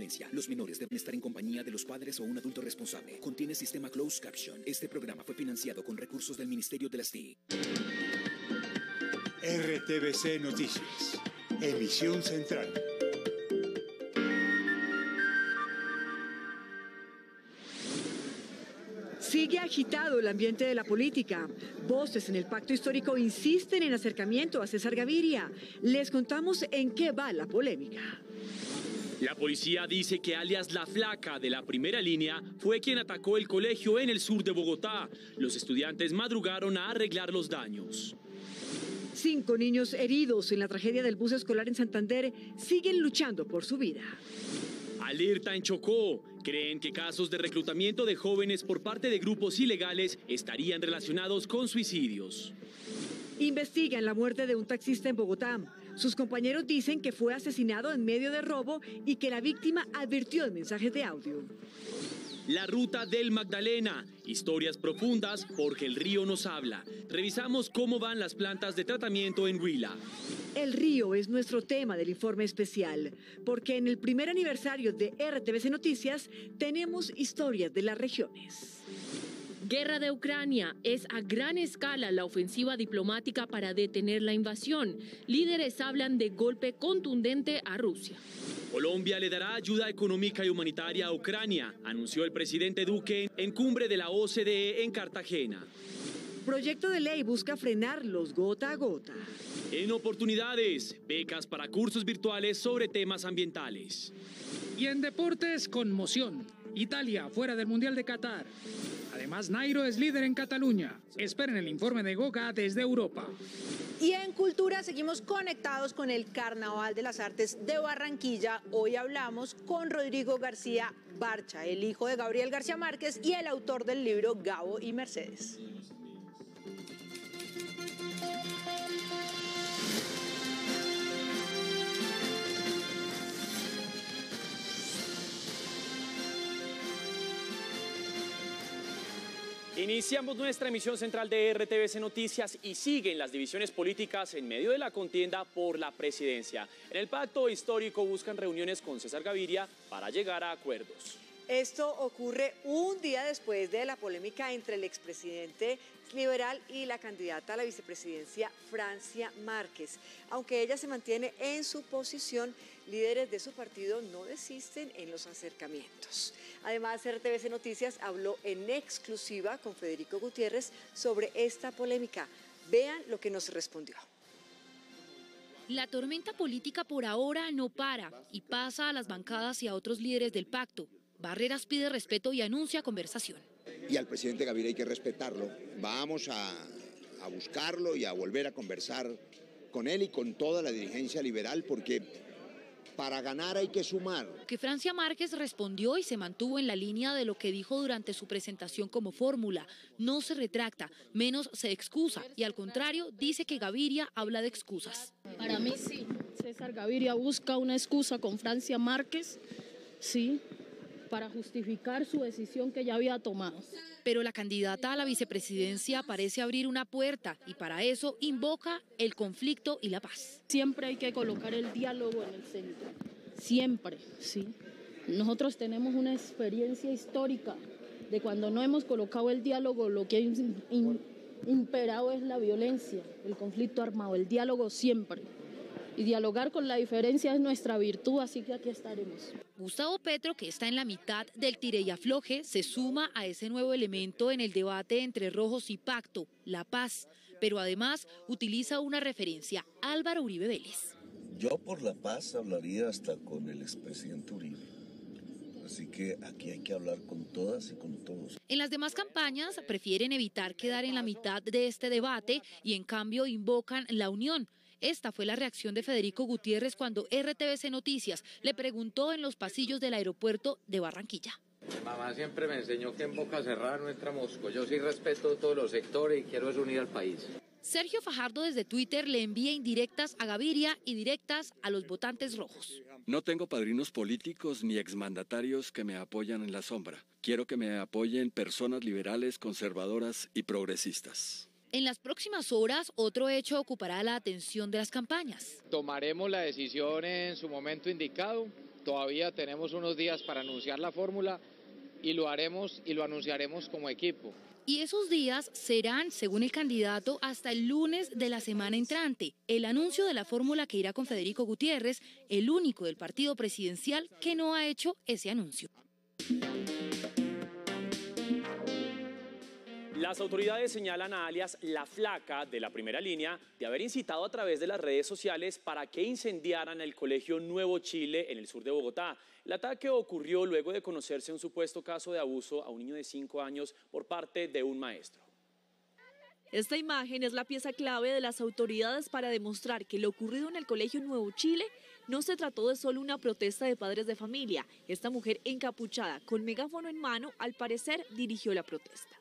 advertencia. Los menores deben estar en compañía de los padres o un adulto responsable. Contiene sistema closed caption. Este programa fue financiado con recursos del Ministerio de las TIC. RTVC Noticias. Emisión central. Sigue agitado el ambiente de la política. Voces en el pacto histórico insisten en acercamiento a César Gaviria. Les contamos en qué va la polémica. La policía dice que alias La Flaca de la primera línea fue quien atacó el colegio en el sur de Bogotá. Los estudiantes madrugaron a arreglar los daños. 5 niños heridos en la tragedia del bus escolar en Santander siguen luchando por su vida. Alerta en Chocó. Creen que casos de reclutamiento de jóvenes por parte de grupos ilegales estarían relacionados con suicidios. Investigan la muerte de un taxista en Bogotá. Sus compañeros dicen que fue asesinado en medio de robo y que la víctima advirtió en mensajes de audio. La ruta del Magdalena. Historias profundas porque el río nos habla. Revisamos cómo van las plantas de tratamiento en Huila. El río es nuestro tema del informe especial, porque en el primer aniversario de RTVC Noticias tenemos historias de las regiones. Guerra de Ucrania. Es a gran escala la ofensiva diplomática para detener la invasión. Líderes hablan de golpe contundente a Rusia. Colombia le dará ayuda económica y humanitaria a Ucrania, anunció el presidente Duque en cumbre de la OCDE en Cartagena. Proyecto de ley busca frenarlos gota a gota. En oportunidades, becas para cursos virtuales sobre temas ambientales. Y en deportes, conmoción. Italia fuera del Mundial de Qatar. Además, Nairo es líder en Cataluña. Esperen el informe de Goga desde Europa. Y en cultura seguimos conectados con el Carnaval de las Artes de Barranquilla. Hoy hablamos con Rodrigo García Barcha, el hijo de Gabriel García Márquez y el autor del libro Gabo y Mercedes. Iniciamos nuestra emisión central de RTVC Noticias y siguen las divisiones políticas en medio de la contienda por la presidencia. En el pacto histórico buscan reuniones con César Gaviria para llegar a acuerdos. Esto ocurre un día después de la polémica entre el expresidente liberal y la candidata a la vicepresidencia, Francia Márquez. Aunque ella se mantiene en su posición, líderes de su partido no desisten en los acercamientos. Además, RTVC Noticias habló en exclusiva con Federico Gutiérrez sobre esta polémica. Vean lo que nos respondió. La tormenta política por ahora no para y pasa a las bancadas y a otros líderes del pacto. Barreras pide respeto y anuncia conversación. Y al presidente Gaviria hay que respetarlo. Vamos a buscarlo y a volver a conversar con él y con toda la dirigencia liberal, porque para ganar hay que sumar. Que Francia Márquez respondió y se mantuvo en la línea de lo que dijo durante su presentación como fórmula. No se retracta, menos se excusa y al contrario dice que Gaviria habla de excusas. Para mí sí, César Gaviria busca una excusa con Francia Márquez, sí, para justificar su decisión que ya había tomado. Pero la candidata a la vicepresidencia parece abrir una puerta y para eso invoca el conflicto y la paz. Siempre hay que colocar el diálogo en el centro, siempre, sí. Nosotros tenemos una experiencia histórica de cuando no hemos colocado el diálogo, lo que ha imperado es la violencia, el conflicto armado, el diálogo siempre. Y dialogar con la diferencia es nuestra virtud, así que aquí estaremos. Gustavo Petro, que está en la mitad del tire y afloje, se suma a ese nuevo elemento en el debate entre rojos y pacto, la paz. Pero además utiliza una referencia, Álvaro Uribe Vélez. Yo por la paz hablaría hasta con el expresidente Uribe. Así que aquí hay que hablar con todas y con todos. En las demás campañas prefieren evitar quedar en la mitad de este debate y en cambio invocan la unión. Esta fue la reacción de Federico Gutiérrez cuando RTVC Noticias le preguntó en los pasillos del aeropuerto de Barranquilla. Mi mamá siempre me enseñó que en boca cerrada no entra mosco. Yo sí respeto todos los sectores y quiero unir al país. Sergio Fajardo desde Twitter le envía indirectas a Gaviria y directas a los votantes rojos. No tengo padrinos políticos ni exmandatarios que me apoyan en la sombra. Quiero que me apoyen personas liberales, conservadoras y progresistas. En las próximas horas, otro hecho ocupará la atención de las campañas. Tomaremos la decisión en su momento indicado. Todavía tenemos unos días para anunciar la fórmula y lo haremos y lo anunciaremos como equipo. Y esos días serán, según el candidato, hasta el lunes de la semana entrante. El anuncio de la fórmula que irá con Federico Gutiérrez, el único del partido presidencial que no ha hecho ese anuncio. Las autoridades señalan a alias La Flaca, de la primera línea, de haber incitado a través de las redes sociales para que incendiaran el colegio Nuevo Chile en el sur de Bogotá. El ataque ocurrió luego de conocerse un supuesto caso de abuso a un niño de 5 años por parte de un maestro. Esta imagen es la pieza clave de las autoridades para demostrar que lo ocurrido en el colegio Nuevo Chile no se trató de solo una protesta de padres de familia. Esta mujer encapuchada con megáfono en mano, al parecer, dirigió la protesta.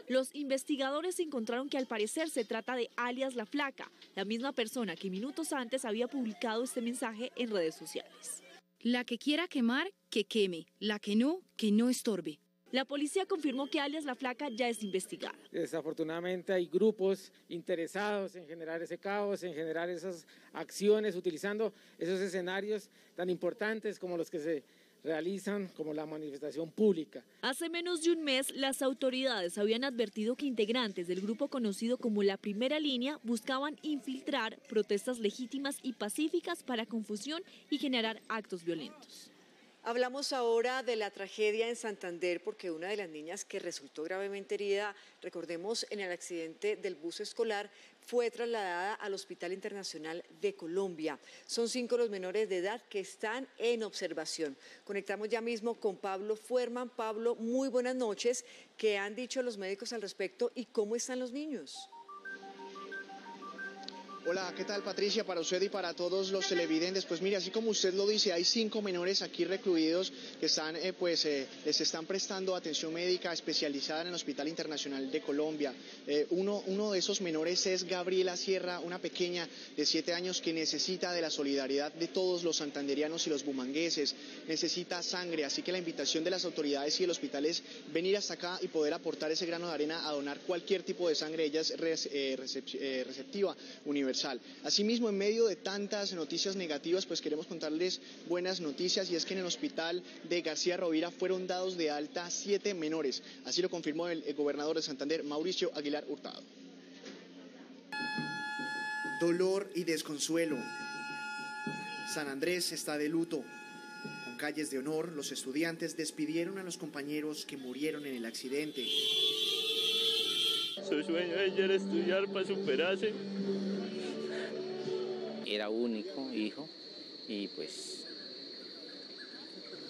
Los investigadores encontraron que al parecer se trata de alias La Flaca, la misma persona que minutos antes había publicado este mensaje en redes sociales. La que quiera quemar, que queme. La que no estorbe. La policía confirmó que alias La Flaca ya es investigada. Desafortunadamente hay grupos interesados en generar ese caos, en generar esas acciones, utilizando esos escenarios tan importantes como los que se realizan como la manifestación pública. Hace menos de un mes, las autoridades habían advertido que integrantes del grupo conocido como La Primera Línea buscaban infiltrar protestas legítimas y pacíficas para confusión y generar actos violentos. Hablamos ahora de la tragedia en Santander porque una de las niñas que resultó gravemente herida, recordemos, en el accidente del bus escolar, fue trasladada al Hospital Internacional de Colombia. Son 5 los menores de edad que están en observación. Conectamos ya mismo con Pablo Fuerman. Pablo, muy buenas noches. ¿Qué han dicho los médicos al respecto y cómo están los niños? Hola, ¿qué tal, Patricia? Para usted y para todos los televidentes, pues mire, así como usted lo dice, hay 5 menores aquí recluidos que están, les están prestando atención médica especializada en el Hospital Internacional de Colombia. Uno de esos menores es Gabriela Sierra, una pequeña de 7 años que necesita de la solidaridad de todos los santanderianos y los bumangueses, necesita sangre, así que la invitación de las autoridades y el hospital es venir hasta acá y poder aportar ese grano de arena a donar cualquier tipo de sangre. Ella es receptiva universal. Asimismo, en medio de tantas noticias negativas, pues queremos contarles buenas noticias, y es que en el hospital de García Rovira fueron dados de alta 7 menores. Así lo confirmó el gobernador de Santander, Mauricio Aguilar Hurtado. Dolor y desconsuelo. San Andrés está de luto. Con calles de honor, los estudiantes despidieron a los compañeros que murieron en el accidente. Su sueño de ella era estudiar para superarse. Era único hijo y pues,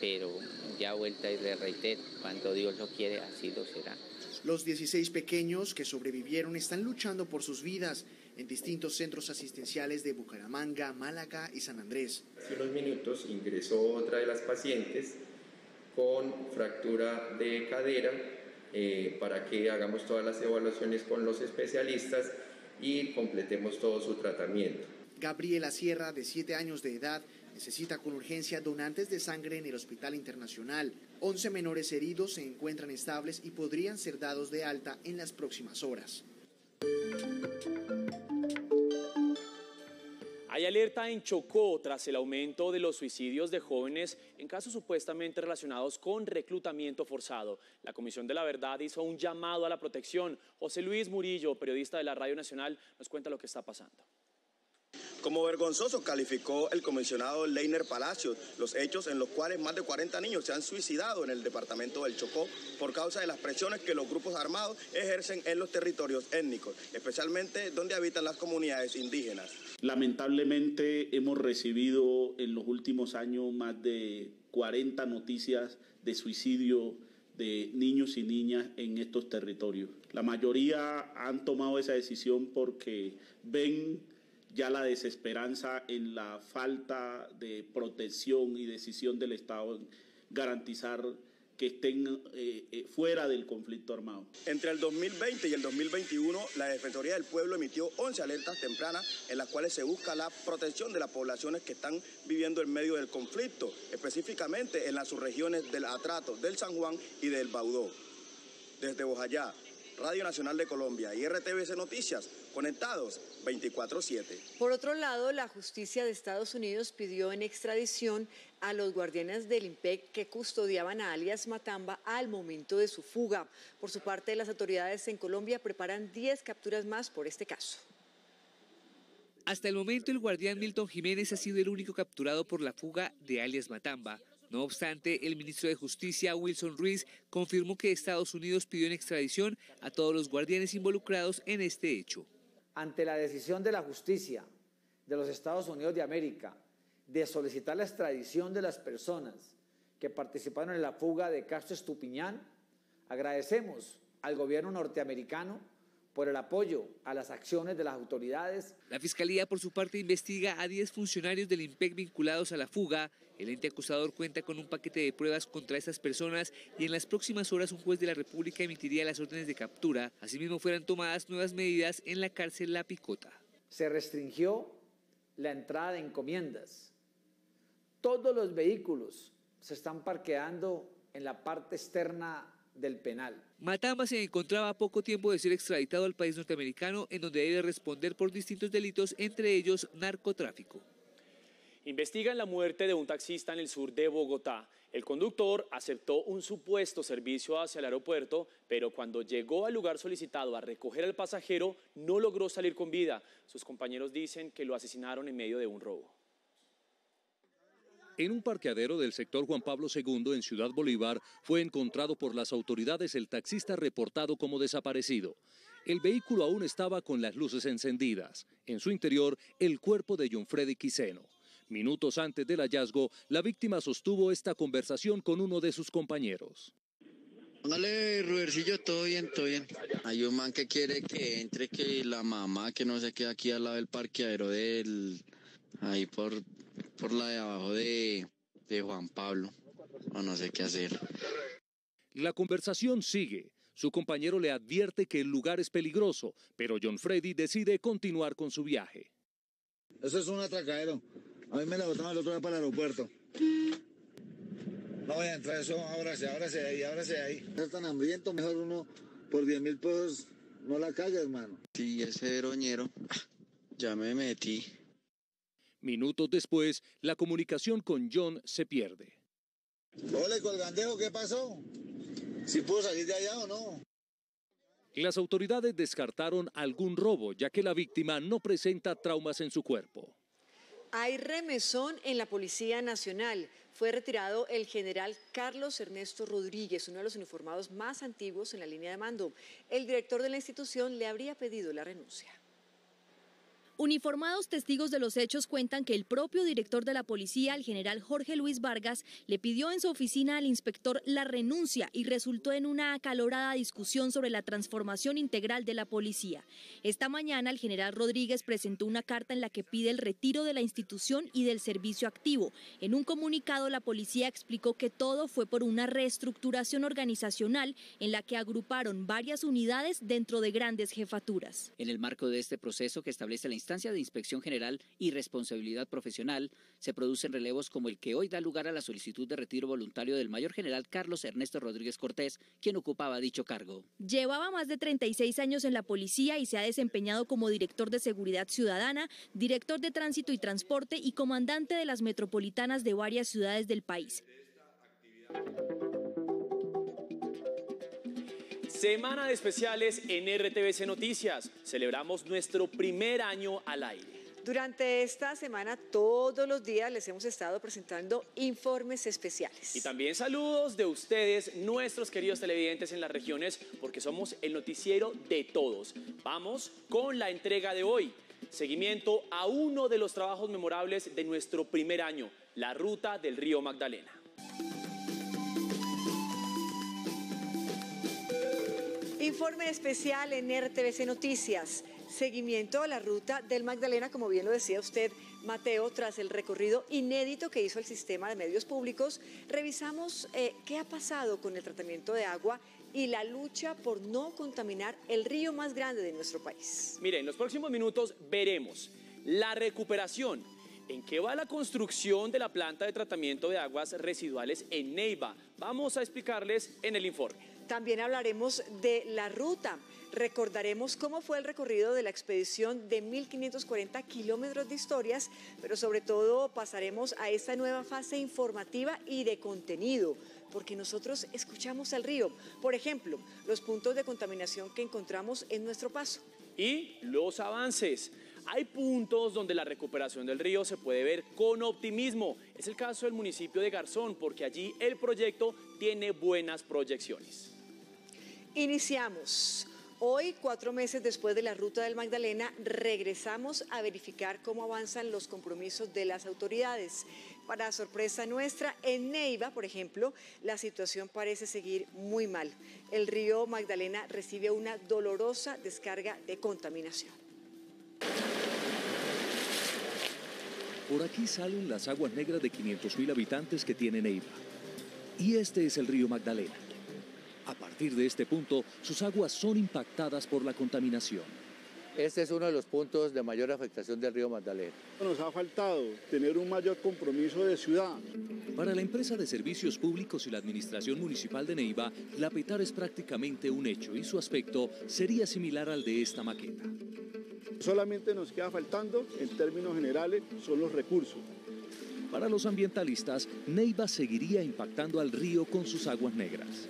pero ya vuelta y le reitero, cuando Dios lo quiere así lo será. Los 16 pequeños que sobrevivieron están luchando por sus vidas en distintos centros asistenciales de Bucaramanga, Málaga y San Andrés. Hace unos minutos ingresó otra de las pacientes con fractura de cadera para que hagamos todas las evaluaciones con los especialistas y completemos todo su tratamiento. Gabriela Sierra, de 7 años de edad, necesita con urgencia donantes de sangre en el Hospital Internacional. 11 menores heridos se encuentran estables y podrían ser dados de alta en las próximas horas. Hay alerta en Chocó tras el aumento de los suicidios de jóvenes en casos supuestamente relacionados con reclutamiento forzado. La Comisión de la Verdad hizo un llamado a la protección. José Luis Murillo, periodista de la Radio Nacional, nos cuenta lo que está pasando. Como vergonzoso calificó el comisionado Leiner Palacios los hechos en los cuales más de 40 niños se han suicidado en el departamento del Chocó por causa de las presiones que los grupos armados ejercen en los territorios étnicos, especialmente donde habitan las comunidades indígenas. Lamentablemente hemos recibido en los últimos años más de 40 noticias de suicidio de niños y niñas en estos territorios. La mayoría han tomado esa decisión porque ven ya la desesperanza en la falta de protección y decisión del Estado en garantizar que estén fuera del conflicto armado. Entre el 2020 y el 2021, la Defensoría del Pueblo emitió 11 alertas tempranas en las cuales se busca la protección de las poblaciones que están viviendo en medio del conflicto, específicamente en las subregiones del Atrato, del San Juan y del Baudó. Desde Bojayá, Radio Nacional de Colombia y RTVC Noticias, conectados 24/7. Por otro lado, la justicia de Estados Unidos pidió en extradición a los guardianes del IMPEC que custodiaban a alias Matamba al momento de su fuga. Por su parte, las autoridades en Colombia preparan 10 capturas más por este caso. Hasta el momento, el guardián Milton Jiménez ha sido el único capturado por la fuga de alias Matamba. No obstante, el ministro de Justicia, Wilson Ruiz, confirmó que Estados Unidos pidió en extradición a todos los guardianes involucrados en este hecho. Ante la decisión de la justicia de los Estados Unidos de América de solicitar la extradición de las personas que participaron en la fuga de Castro Estupiñán, agradecemos al gobierno norteamericano por el apoyo a las acciones de las autoridades. La Fiscalía, por su parte, investiga a 10 funcionarios del IMPEC vinculados a la fuga. El ente acusador cuenta con un paquete de pruebas contra estas personas y en las próximas horas un juez de la República emitiría las órdenes de captura. Asimismo, fueran tomadas nuevas medidas en la cárcel La Picota. Se restringió la entrada de encomiendas. Todos los vehículos se están parqueando en la parte externa del penal. Matamba se encontraba a poco tiempo de ser extraditado al país norteamericano, en donde debe responder por distintos delitos, entre ellos narcotráfico. Investigan la muerte de un taxista en el sur de Bogotá. El conductor aceptó un supuesto servicio hacia el aeropuerto, pero cuando llegó al lugar solicitado a recoger al pasajero, no logró salir con vida. Sus compañeros dicen que lo asesinaron en medio de un robo. En un parqueadero del sector Juan Pablo II en Ciudad Bolívar fue encontrado por las autoridades el taxista reportado como desaparecido. El vehículo aún estaba con las luces encendidas. En su interior, el cuerpo de John Freddy Quiseno. Minutos antes del hallazgo, la víctima sostuvo esta conversación con uno de sus compañeros. Póngale, Rubercillo, todo bien, todo bien. Hay un man que quiere que entre, que la mamá, que no se quede aquí al lado del parqueadero ahí por la de abajo de Juan Pablo, o no sé qué hacer. La conversación sigue. Su compañero le advierte que el lugar es peligroso, pero John Freddy decide continuar con su viaje. Eso es un atracadero. A mí me la botaron el otro día para el aeropuerto. No voy a entrar, eso, ábrase de ahí. No es tan hambriento, mejor uno por 10.000 pesos no la cague, hermano. Sí, ese roñero, ya me metí. Minutos después, la comunicación con John se pierde. Ole, colgandejo, ¿qué pasó? ¿Sí pudo salir de allá o no? Las autoridades descartaron algún robo, ya que la víctima no presenta traumas en su cuerpo. Hay remesón en la Policía Nacional. Fue retirado el general Carlos Ernesto Rodríguez, uno de los uniformados más antiguos en la línea de mando. El director de la institución le habría pedido la renuncia. Uniformados testigos de los hechos cuentan que el propio director de la policía, el general Jorge Luis Vargas, le pidió en su oficina al inspector la renuncia y resultó en una acalorada discusión sobre la transformación integral de la policía. Esta mañana el general Rodríguez presentó una carta en la que pide el retiro de la institución y del servicio activo. En un comunicado, la policía explicó que todo fue por una reestructuración organizacional en la que agruparon varias unidades dentro de grandes jefaturas. En el marco de este proceso que establece la instancia de inspección general y responsabilidad profesional, se producen relevos como el que hoy da lugar a la solicitud de retiro voluntario del mayor general Carlos Ernesto Rodríguez Cortés, quien ocupaba dicho cargo. Llevaba más de 36 años en la policía y se ha desempeñado como director de Seguridad Ciudadana, director de Tránsito y Transporte y comandante de las metropolitanas de varias ciudades del país. Semana de especiales en RTVC Noticias. Celebramos nuestro primer año al aire. Durante esta semana, todos los días les hemos estado presentando informes especiales. Y también saludos de ustedes, nuestros queridos televidentes en las regiones, porque somos el noticiero de todos. Vamos con la entrega de hoy. Seguimiento a uno de los trabajos memorables de nuestro primer año, la ruta del río Magdalena. Informe especial en RTVC Noticias. Seguimiento a la ruta del Magdalena, como bien lo decía usted, Mateo, tras el recorrido inédito que hizo el sistema de medios públicos, revisamos qué ha pasado con el tratamiento de agua y la lucha por no contaminar el río más grande de nuestro país. Mire, en los próximos minutos veremos la recuperación, en qué va la construcción de la planta de tratamiento de aguas residuales en Neiva. Vamos a explicarles en el informe. También hablaremos de la ruta. Recordaremos cómo fue el recorrido de la expedición de 1.540 kilómetros de historias, pero sobre todo pasaremos a esta nueva fase informativa y de contenido, porque nosotros escuchamos al río. Por ejemplo, los puntos de contaminación que encontramos en nuestro paso. Y los avances. Hay puntos donde la recuperación del río se puede ver con optimismo. Es el caso del municipio de Garzón, porque allí el proyecto tiene buenas proyecciones. Iniciamos. Hoy, 4 meses después de la Ruta del Magdalena, regresamos a verificar cómo avanzan los compromisos de las autoridades. Para sorpresa nuestra, en Neiva, por ejemplo, la situación parece seguir muy mal. El río Magdalena recibe una dolorosa descarga de contaminación. Por aquí salen las aguas negras de 500.000 habitantes que tiene Neiva. Y este es el río Magdalena. A partir de este punto, sus aguas son impactadas por la contaminación. Este es uno de los puntos de mayor afectación del río Magdalena. Nos ha faltado tener un mayor compromiso de ciudad. Para la empresa de servicios públicos y la administración municipal de Neiva, la PETAR es prácticamente un hecho y su aspecto sería similar al de esta maqueta. Solamente nos queda faltando, en términos generales, son los recursos. Para los ambientalistas, Neiva seguiría impactando al río con sus aguas negras.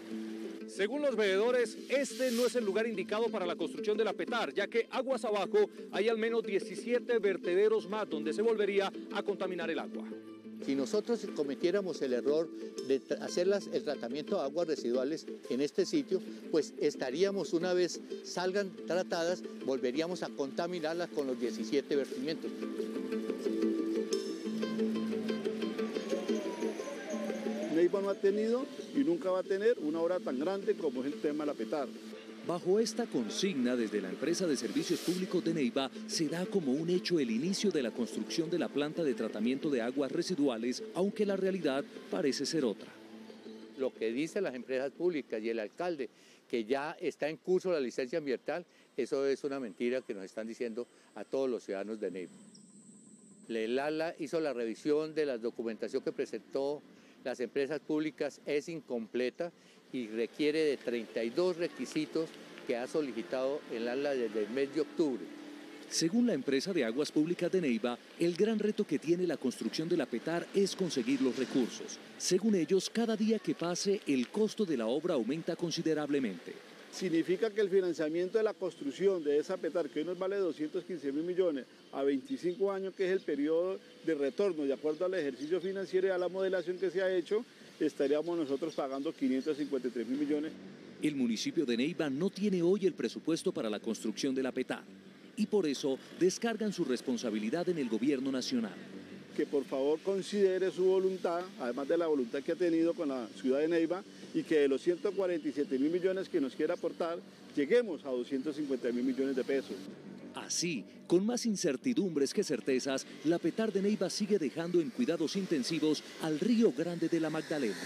Según los veedores, este no es el lugar indicado para la construcción de la PETAR, ya que aguas abajo hay al menos 17 vertederos más donde se volvería a contaminar el agua. Si nosotros cometiéramos el error de hacer el tratamiento de aguas residuales en este sitio, pues estaríamos, una vez salgan tratadas, volveríamos a contaminarlas con los 17 vertimientos. Neiva no ha tenido y nunca va a tener una obra tan grande como es el tema de la PETAR. Bajo esta consigna, desde la empresa de servicios públicos de Neiva, se da como un hecho el inicio de la construcción de la planta de tratamiento de aguas residuales, aunque la realidad parece ser otra. Lo que dicen las empresas públicas y el alcalde, que ya está en curso la licencia ambiental, eso es una mentira que nos están diciendo a todos los ciudadanos de Neiva. El ALA hizo la revisión de la documentación que presentó las empresas públicas, es incompleta y requiere de 32 requisitos que ha solicitado el ALA desde el mes de octubre. Según la empresa de aguas públicas de Neiva, el gran reto que tiene la construcción de la PETAR es conseguir los recursos. Según ellos, cada día que pase, el costo de la obra aumenta considerablemente. Significa que el financiamiento de la construcción de esa PETAR, que hoy nos vale 215.000 millones a 25 años, que es el periodo de retorno, de acuerdo al ejercicio financiero y a la modelación que se ha hecho, estaríamos nosotros pagando 553.000 millones. El municipio de Neiva no tiene hoy el presupuesto para la construcción de la PETAR y por eso descargan su responsabilidad en el gobierno nacional. Que por favor considere su voluntad, además de la voluntad que ha tenido con la ciudad de Neiva, y que de los 147.000 millones que nos quiera aportar, lleguemos a 250.000 millones de pesos. Así, con más incertidumbres que certezas, la PETAR de Neiva sigue dejando en cuidados intensivos al Río Grande de la Magdalena.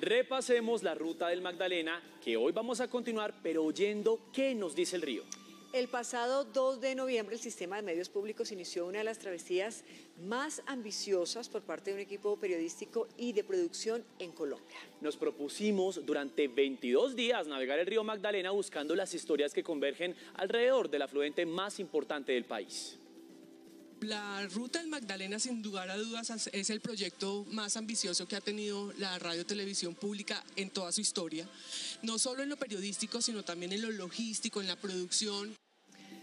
Repasemos la Ruta del Magdalena, que hoy vamos a continuar, pero oyendo qué nos dice el río. El pasado 2 de noviembre el Sistema de Medios Públicos inició una de las travesías más ambiciosas por parte de un equipo periodístico y de producción en Colombia. Nos propusimos durante 22 días navegar el río Magdalena buscando las historias que convergen alrededor del afluente más importante del país. La Ruta del Magdalena, sin lugar a dudas, es el proyecto más ambicioso que ha tenido la radio-televisión pública en toda su historia, no solo en lo periodístico, sino también en lo logístico, en la producción.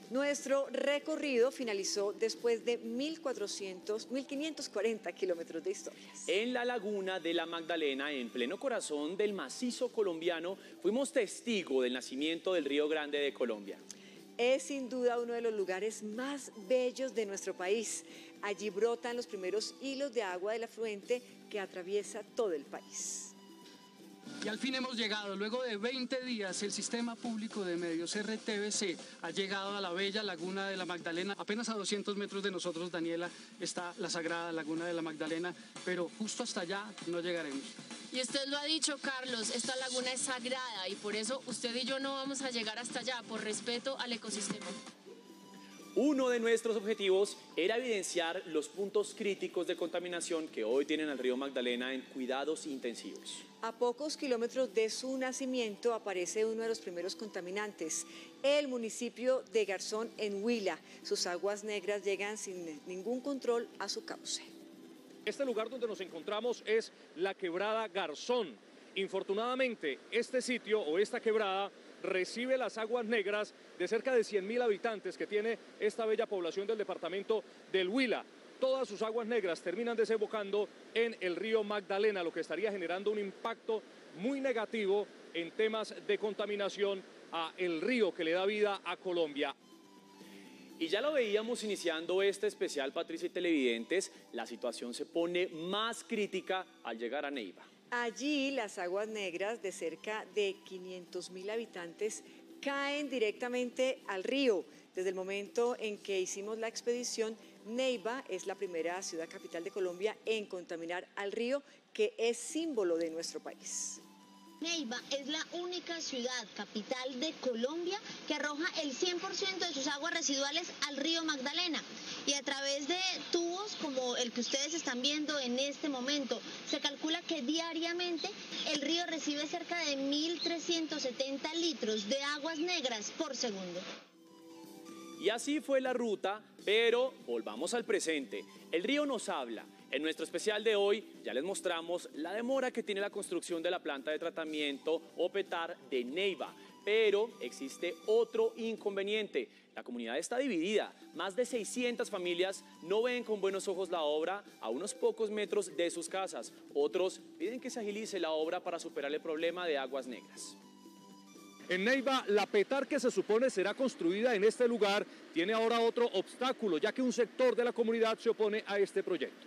Nuestro recorrido finalizó después de 1.540 kilómetros de historias. En la laguna de la Magdalena, en pleno corazón del macizo colombiano, fuimos testigo del nacimiento del Río Grande de Colombia. Es sin duda uno de los lugares más bellos de nuestro país. Allí brotan los primeros hilos de agua del afluente que atraviesa todo el país. Y al fin hemos llegado. Luego de 20 días, el Sistema Público de Medios RTVC ha llegado a la bella Laguna de la Magdalena. Apenas a 200 metros de nosotros, Daniela, está la sagrada Laguna de la Magdalena, pero justo hasta allá no llegaremos. Y usted lo ha dicho, Carlos, esta laguna es sagrada y por eso usted y yo no vamos a llegar hasta allá, por respeto al ecosistema. Uno de nuestros objetivos era evidenciar los puntos críticos de contaminación que hoy tienen al río Magdalena en cuidados intensivos. A pocos kilómetros de su nacimiento aparece uno de los primeros contaminantes, el municipio de Garzón en Huila. Sus aguas negras llegan sin ningún control a su cauce. Este lugar donde nos encontramos es la quebrada Garzón. Infortunadamente, este sitio o esta quebrada recibe las aguas negras de cerca de 100.000 habitantes que tiene esta bella población del departamento del Huila. Todas sus aguas negras terminan desembocando en el río Magdalena, lo que estaría generando un impacto muy negativo en temas de contaminación a el río que le da vida a Colombia. Y ya lo veíamos iniciando este especial, Patricia y televidentes, la situación se pone más crítica al llegar a Neiva. Allí las aguas negras de cerca de 500.000 habitantes caen directamente al río. Desde el momento en que hicimos la expedición, Neiva es la primera ciudad capital de Colombia en contaminar al río, que es símbolo de nuestro país. Neiva es la única ciudad capital de Colombia que arroja el 100% de sus aguas residuales al río Magdalena, y a través de tubos como el que ustedes están viendo en este momento, se calcula que diariamente el río recibe cerca de 1.370 litros de aguas negras por segundo. Y así fue la ruta, pero volvamos al presente. El río nos habla. En nuestro especial de hoy ya les mostramos la demora que tiene la construcción de la planta de tratamiento o PETAR de Neiva, pero existe otro inconveniente. La comunidad está dividida. Más de 600 familias no ven con buenos ojos la obra a unos pocos metros de sus casas. Otros piden que se agilice la obra para superar el problema de aguas negras. En Neiva, la PETAR que se supone será construida en este lugar tiene ahora otro obstáculo, ya que un sector de la comunidad se opone a este proyecto.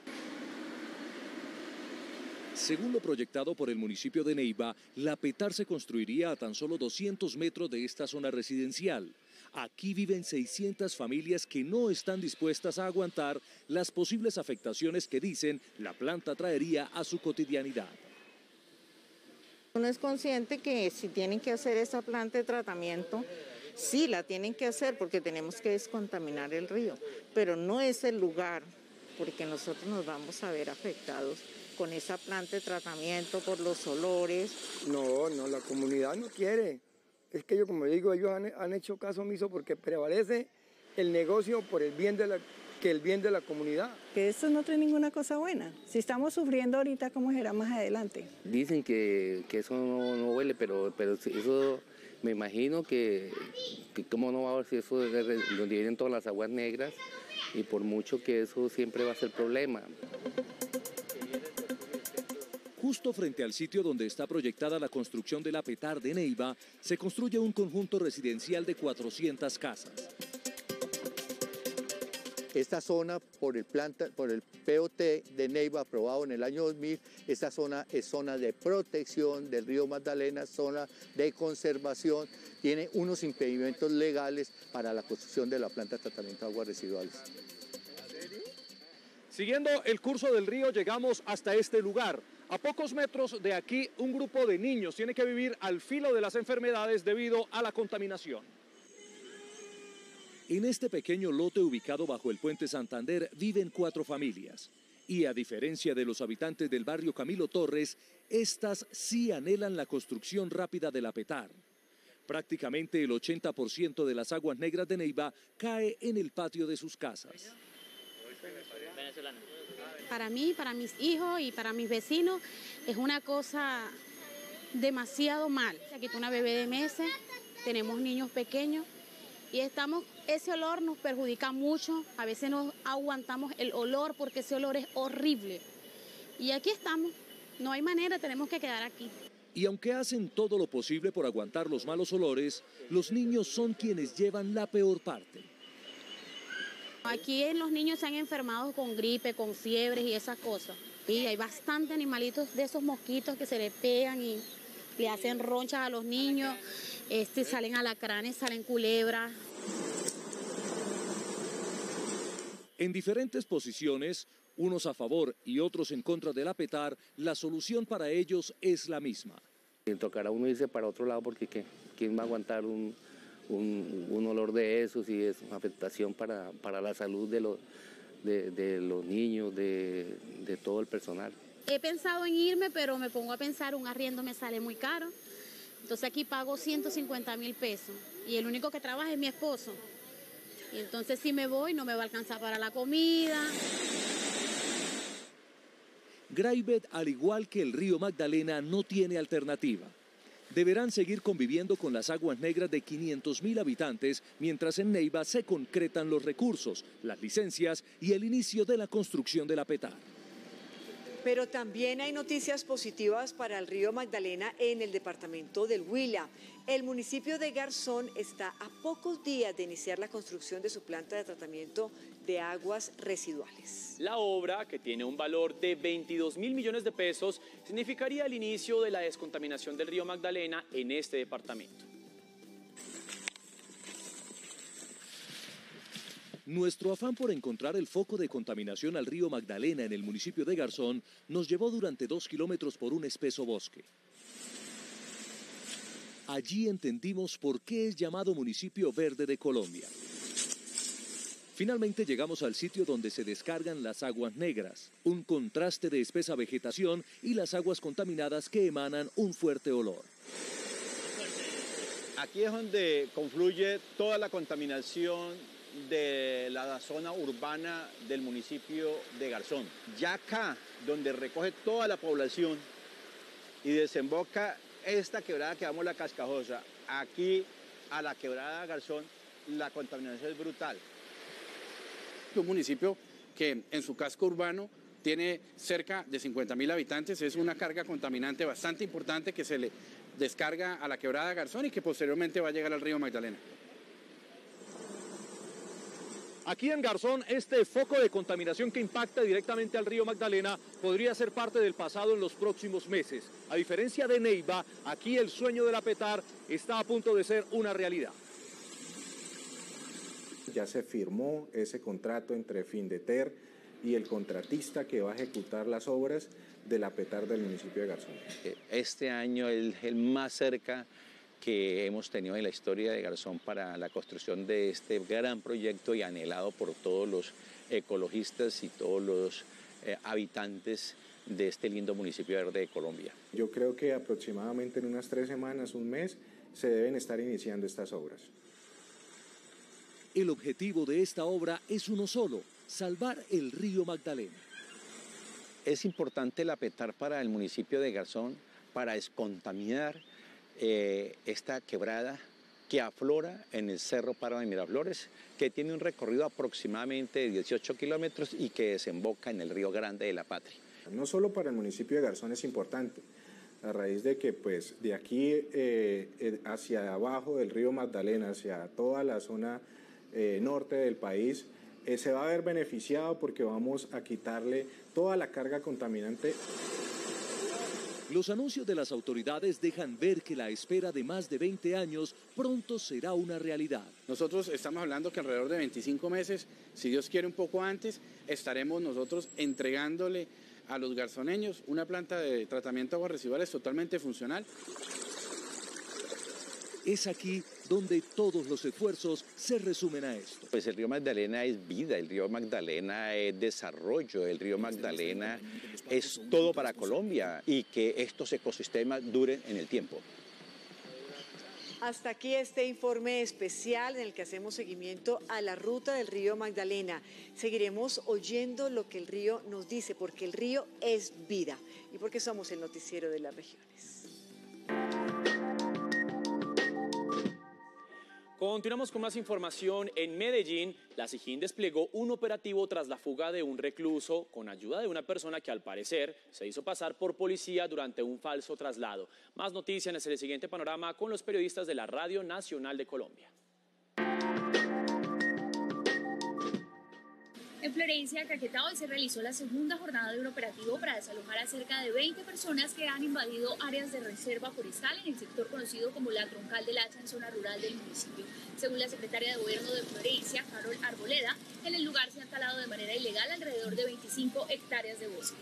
Según lo proyectado por el municipio de Neiva, la PETAR se construiría a tan solo 200 metros de esta zona residencial. Aquí viven 600 familias que no están dispuestas a aguantar las posibles afectaciones que dicen la planta traería a su cotidianidad. Uno es consciente que si tienen que hacer esa planta de tratamiento, sí la tienen que hacer porque tenemos que descontaminar el río, pero no es el lugar porque nosotros nos vamos a ver afectados con esa planta de tratamiento por los olores. No, la comunidad no quiere. Es que yo, como digo, ellos han hecho caso omiso porque prevalece el negocio por el bien de la comunidad. Que esto no trae ninguna cosa buena. Si estamos sufriendo ahorita, ¿cómo será más adelante? Dicen que eso no huele, pero eso me imagino que cómo no va a ver si eso es donde vienen todas las aguas negras, y por mucho que eso siempre va a ser problema. Justo frente al sitio donde está proyectada la construcción de la PETAR de Neiva, se construye un conjunto residencial de 400 casas. Esta zona, por el POT de Neiva aprobado en el año 2000, esta zona es zona de protección del río Magdalena, zona de conservación, tiene unos impedimentos legales para la construcción de la planta de tratamiento de aguas residuales. Siguiendo el curso del río, llegamos hasta este lugar. A pocos metros de aquí, un grupo de niños tiene que vivir al filo de las enfermedades debido a la contaminación. En este pequeño lote ubicado bajo el puente Santander viven 4 familias. Y a diferencia de los habitantes del barrio Camilo Torres, estas sí anhelan la construcción rápida de la PETAR. Prácticamente el 80% de las aguas negras de Neiva cae en el patio de sus casas. Para mí, para mis hijos y para mis vecinos es una cosa demasiado mal. Aquí está una bebé de meses, tenemos niños pequeños y ese olor nos perjudica mucho. A veces no aguantamos el olor porque ese olor es horrible. Y aquí estamos, no hay manera, tenemos que quedar aquí. Y aunque hacen todo lo posible por aguantar los malos olores, los niños son quienes llevan la peor parte. Aquí los niños se han enfermado con gripe, con fiebres y esas cosas. Y hay bastantes animalitos de esos mosquitos que se le pegan y le hacen ronchas a los niños. Salen alacranes, salen culebras. En diferentes posiciones, unos a favor y otros en contra de la PETAR, la solución para ellos es la misma. Tocará uno irse para otro lado porque ¿quién va a aguantar un olor de esos y es una afectación para la salud de los niños, de todo el personal. He pensado en irme, pero me pongo a pensar, un arriendo me sale muy caro. Entonces aquí pago 150.000 pesos y el único que trabaja es mi esposo. Y entonces si me voy no me va a alcanzar para la comida. Greivet, al igual que el río Magdalena, no tiene alternativa. Deberán seguir conviviendo con las aguas negras de 500.000 habitantes, mientras en Neiva se concretan los recursos, las licencias y el inicio de la construcción de la petar. Pero también hay noticias positivas para el río Magdalena en el departamento del Huila. El municipio de Garzón está a pocos días de iniciar la construcción de su planta de tratamiento de aguas residuales. La obra, que tiene un valor de 22.000 millones de pesos, significaría el inicio de la descontaminación del río Magdalena en este departamento. Nuestro afán por encontrar el foco de contaminación al río Magdalena en el municipio de Garzón nos llevó durante 2 kilómetros por un espeso bosque. Allí entendimos por qué es llamado municipio verde de Colombia. Finalmente llegamos al sitio donde se descargan las aguas negras, un contraste de espesa vegetación y las aguas contaminadas que emanan un fuerte olor. Aquí es donde confluye toda la contaminación de la zona urbana del municipio de Garzón. Ya acá, donde recoge toda la población y desemboca esta quebrada que llamamos la Cascajosa, aquí a la quebrada Garzón, la contaminación es brutal. Un municipio que en su casco urbano tiene cerca de 50.000 habitantes, es una carga contaminante bastante importante que se le descarga a la quebrada Garzón y que posteriormente va a llegar al río Magdalena. Aquí en Garzón, este foco de contaminación que impacta directamente al río Magdalena podría ser parte del pasado en los próximos meses. A diferencia de Neiva, aquí el sueño de la petar está a punto de ser una realidad. Ya se firmó ese contrato entre Findeter y el contratista que va a ejecutar las obras de la petar del municipio de Garzón. Este año es el más cerca que hemos tenido en la historia de Garzón para la construcción de este gran proyecto y anhelado por todos los ecologistas y todos los habitantes de este lindo municipio verde de Colombia. Yo creo que aproximadamente en unas 3 semanas, un mes, se deben estar iniciando estas obras. El objetivo de esta obra es uno solo: salvar el río Magdalena. Es importante la petar para el municipio de Garzón para descontaminar esta quebrada que aflora en el Cerro Páramo de Miraflores, que tiene un recorrido aproximadamente de 18 kilómetros y que desemboca en el Río Grande de la Patria. No solo para el municipio de Garzón es importante, a raíz de que pues de aquí hacia abajo del río Magdalena, hacia toda la zona norte del país, se va a ver beneficiado porque vamos a quitarle toda la carga contaminante. Los anuncios de las autoridades dejan ver que la espera de más de 20 años pronto será una realidad. Nosotros estamos hablando que alrededor de 25 meses, si Dios quiere un poco antes, estaremos nosotros entregándole a los garzoneños una planta de tratamiento de aguas residuales totalmente funcional. Es aquí donde todos los esfuerzos se resumen a esto. Pues el río Magdalena es vida, el río Magdalena es desarrollo, el río Magdalena es todo para Colombia y que estos ecosistemas duren en el tiempo. Hasta aquí este informe especial en el que hacemos seguimiento a la ruta del río Magdalena. Seguiremos oyendo lo que el río nos dice, porque el río es vida y porque somos el noticiero de las regiones. Continuamos con más información. En Medellín, la SIJIN desplegó un operativo tras la fuga de un recluso con ayuda de una persona que al parecer se hizo pasar por policía durante un falso traslado. Más noticias en el siguiente panorama con los periodistas de la Radio Nacional de Colombia. En Florencia, Caquetá, hoy se realizó la segunda jornada de un operativo para desalojar a cerca de 20 personas que han invadido áreas de reserva forestal en el sector conocido como la Troncal del Hacha, en zona rural del municipio. Según la secretaria de Gobierno de Florencia, Carol Arboleda, en el lugar se han talado de manera ilegal alrededor de 25 hectáreas de bosque.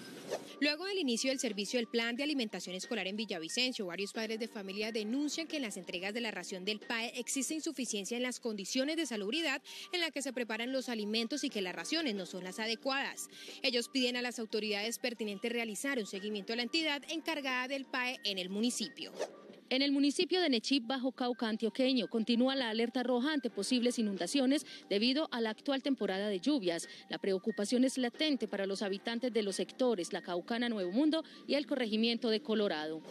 Luego del inicio del servicio del Plan de Alimentación Escolar en Villavicencio, varios padres de familia denuncian que en las entregas de la ración del PAE existe insuficiencia en las condiciones de salubridad en las que se preparan los alimentos y que las raciones no son las adecuadas. Ellos piden a las autoridades pertinentes realizar un seguimiento a la entidad encargada del PAE en el municipio. En el municipio de Nechí, Bajo Cauca antioqueño, continúa la alerta roja ante posibles inundaciones debido a la actual temporada de lluvias. La preocupación es latente para los habitantes de los sectores La Caucana, Nuevo Mundo y el corregimiento de Colorado.